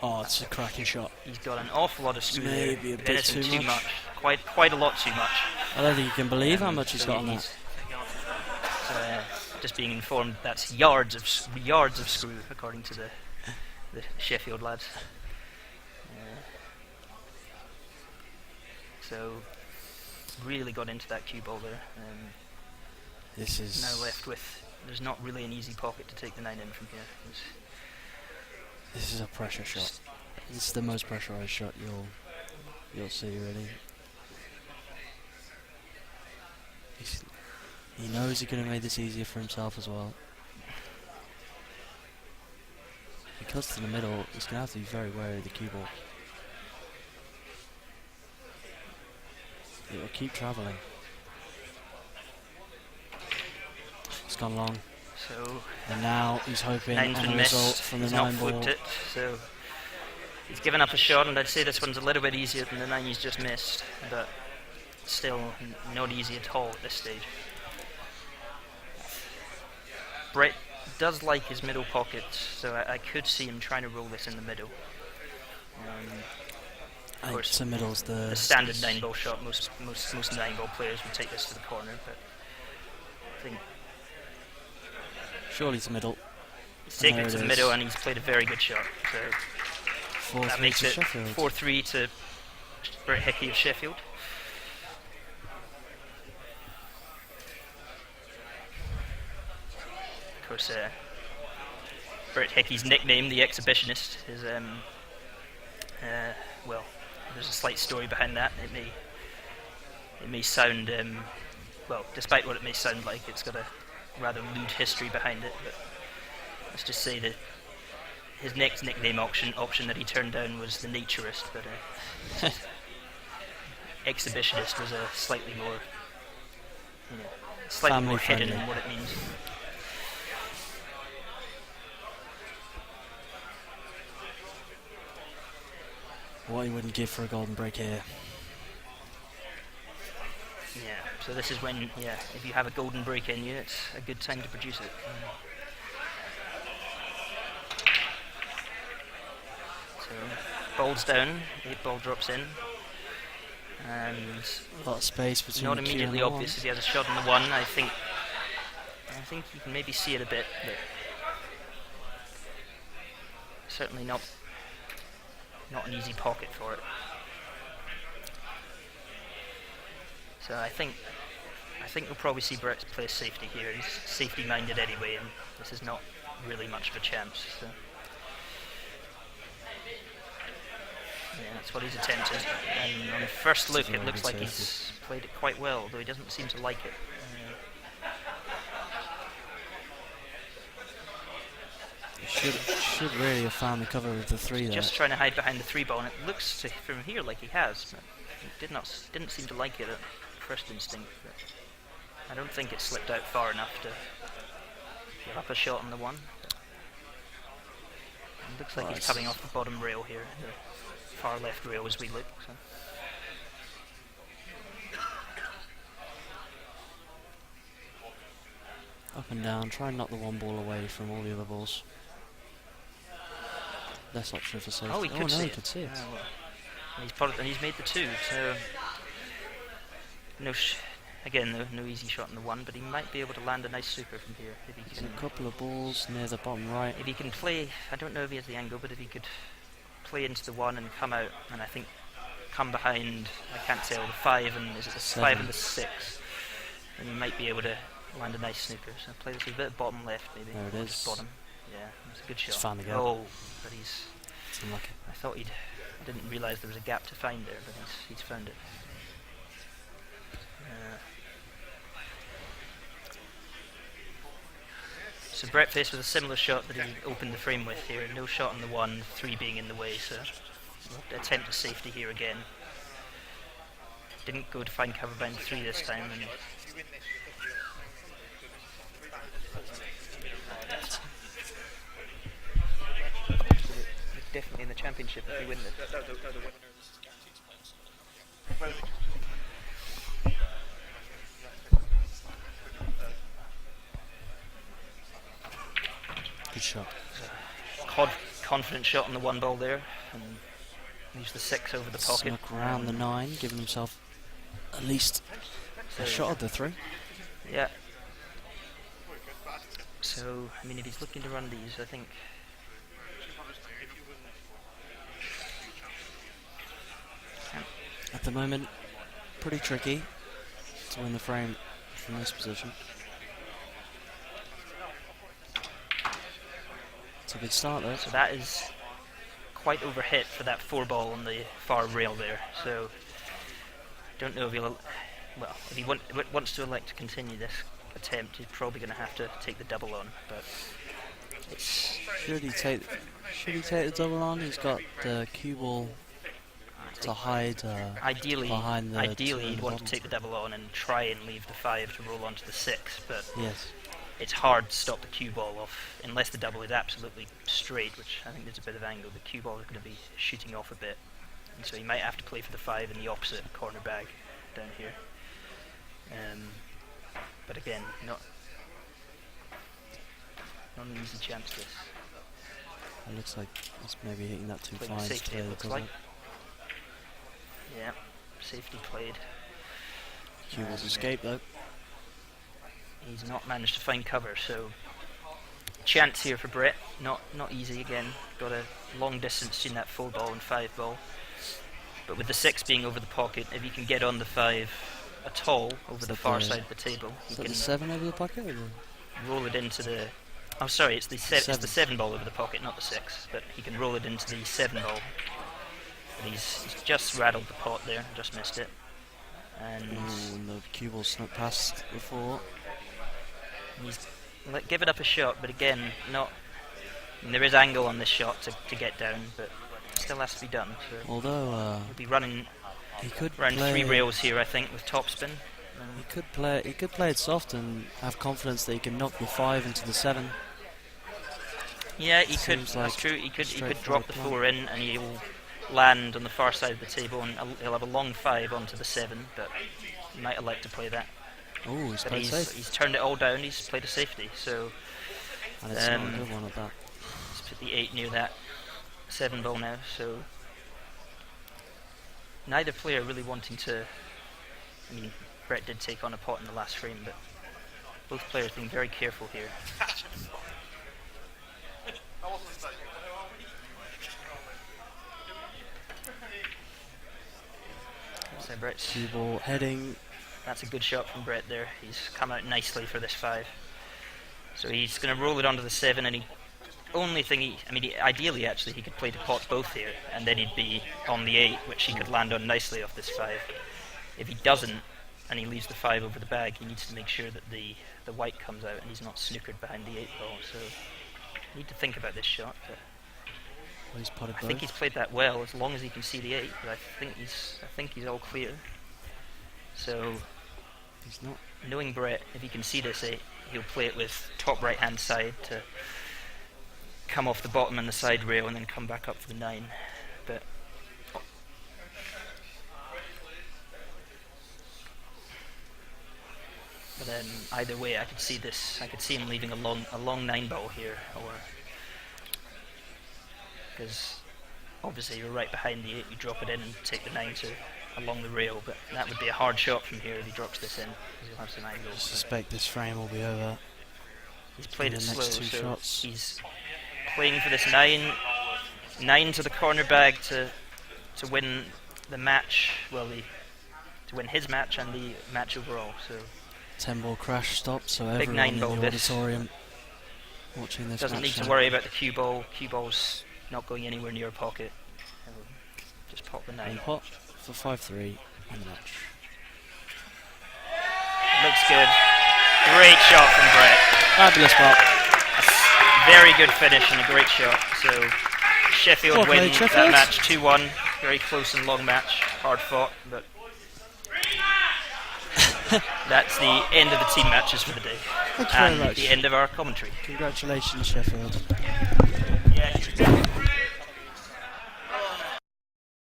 Oh, it's a cracking shot. He's got an awful lot of screw there. Maybe a If bit anything, too much. Quite a lot too much. I don't think you can believe how much he's got on that. So, just being informed, that's yards of screw, according to the Sheffield lads. So, really got into that cue ball there. This is Now left with, there's not really an easy pocket to take the 9 in from here. this is a pressure shot. It's the most pressurized shot you'll see really. He knows he could have made this easier for himself as well. If he cuts to the middle, he's going to have to be very wary of the cue ball. It will keep travelling. It's gone long. So, And now he's hoping on 9's a been result missed. from the He's 9 not ball. flipped it, so he's given up a shot, and I'd say this one's a little bit easier than the 9 he's just missed, but still not easy at all at this stage. Brett does like his middle pockets, so I could see him trying to roll this in the middle. I think the middle's The standard 9-ball shot, most 9-ball players would take this to the corner, but I think surely it's middle. he's taken There it to it the is. middle, and he's played a very good shot. So 4-3 that makes to it Sheffield. 4-3 to Brett Hickey of Sheffield. Of course, Brett Hickey's nickname, the Exhibitionist, is well, there's a slight story behind that. It may sound well, despite what it may sound like, it's got a rather lewd history behind it. But let's just say that his next nickname option that he turned down was the Naturist, but Exhibitionist was a slightly more, slightly Family more hidden friendly. in what it means. What he wouldn't give for a golden break here. Yeah, so this is when, if you have a golden break in you, it's a good time to produce it. So, ball's down, 8-ball drops in, and A lot of space between not the cue and immediately the one. obvious if he has a shot on the 1. I think you can maybe see it a bit, but certainly not an easy pocket for it. So I think we'll probably see Brett play safety here. He's safety minded anyway, and this is not really much of a chance. So. Yeah, that's what he's attempted. And on first look, it looks like he's played it quite well, though he doesn't seem to like it. Should really have found the cover with the 3 there. Just trying to hide behind the 3-ball, and it looks from here like he has. But he didn't seem to like it at first instinct. But I don't think it slipped out far enough to give up a shot on the 1. It looks like he's coming off the bottom rail here, the far left rail as we look. So. Up and down, try and knock the 1 ball away from all the other balls. Less option for safety. Oh, he could see he it. could see it. Ah, well. And he's made the 2, so again, no easy shot on the 1, but he might be able to land a nice super from here if he There's can. a couple of balls near the bottom right. If he can play, I don't know if he has the angle, but if he could play into the 1 and come out, and I think come behind, I can't tell, the 5 and is it the 5 and the 6, then he might be able to land a nice snooker. So play this a bit bottom left, maybe. There it Or is. just bottom. Yeah, that's a good shot. He's found the gap. Oh, but he's. It's unlucky. I thought I didn't realise there was a gap to find there, but he's found it. So Brett faced with a similar shot that he opened the frame with here. No shot on the 1, 3 being in the way, so we'll attempt a safety here again. didn't go to find cover behind 3 this time. And Definitely in the championship if we win this. Good shot. Confident shot on the 1 ball there, and leaves the 6 over the pocket. Snuck around the 9, giving himself at least a shot at the 3. Yeah. So, I mean, if he's looking to run these, I think... At the moment, pretty tricky to win the frame from this position. It's a good start though. So that is quite overhit for that 4 ball on the far rail there. So, don't know if he'll... Well, if he wants to elect to continue this attempt, he's probably going to have to take the double on, but it's... Should he take the double on? He's got the cue ball to hide ideally behind the he'd want to take the double on and try and leave the 5 to roll onto the 6, but yes, it's hard to stop the cue ball off unless the double is absolutely straight, which I think there's a bit of angle. The cue ball is going to be shooting off a bit, and so he might have to play for the 5 in the opposite corner bag down here. But again, not an easy chance this. it looks like he's maybe hitting that too Playing fine. safety, it looks doesn't like. it? Yeah, safety played. Cue ball's escaped though. He's not managed to find cover, so chance here for Brett. Not easy again. Got a long distance between that 4 ball and 5 ball. But with the 6 being over the pocket, if you can get on the 5 at all over the far side of the table, Is you that can the 7 over the pocket? Or the roll it into the... Oh, sorry, it's the 7 ball over the pocket, not the 6. But he can roll it into the 7 ball. But he's just rattled the pot there, just missed it. And and the cue ball snuck past before. he's given up a shot, but again, not... I mean, there is angle on this shot to get down, but it still has to be done. So Although he'll be running he could around play 3 rails here, I think, with topspin. He could play it soft and have confidence that he can knock the 5 into the 7. Yeah, he could. Seems That's like true. He could straightforward drop the plan. 4 in, and he'll land on the far side of the table, and he'll have a long 5 onto the 7. But he might elect to play that. Oh, he's But played safe. he's turned it all down. He's played a safety, so And it's not a good one at that. he's put the 8 near that 7 ball now. So neither player really wanting to. I mean, Brett did take on a pot in the last frame, but both players being very careful here. So Brett's... Cue ball heading. That's a good shot from Brett there. He's come out nicely for this 5. So he's going to roll it onto the 7, and ideally actually he could play the pot both here, and then he'd be on the 8, which he could land on nicely off this 5. If he doesn't, and he leaves the 5 over the bag, he needs to make sure that the white comes out and he's not snookered behind the 8 ball. So need to think about this shot. But He's potted I both. think he's played that well as long as he can see the 8. But I think he's all clear. So He's not. knowing Brett, if he can see this 8, he'll play it with top right hand side to come off the bottom and the side rail and then come back up for the 9. But then either way, I could see him leaving a long 9 ball here, or because obviously you're right behind the 8, you drop it in and take the 9 along the rail, but that would be a hard shot from here if he drops this in, because he'll have some angle. I suspect this frame will be over. He's played in it the slow, next 2 so shots. he's playing for this 9 to the corner bag to win the match, to win his match and the match overall. So 10 ball crash stop, so Big everyone 9 in ball the this. auditorium watching this doesn't match need to now. worry about the cue ball. Cue ball's not going anywhere near a pocket. He'll just pop the 9. And pot for 5-3 on the match. Looks good. Great shot from Brett. Fabulous pot. Very good finish and a great shot. So Sheffield Well win played, Sheffield. that match 2-1. Very close and long match. Hard fought, but That's the end of the team matches for the day. Thank you very And much. the end of our commentary. Congratulations, Sheffield.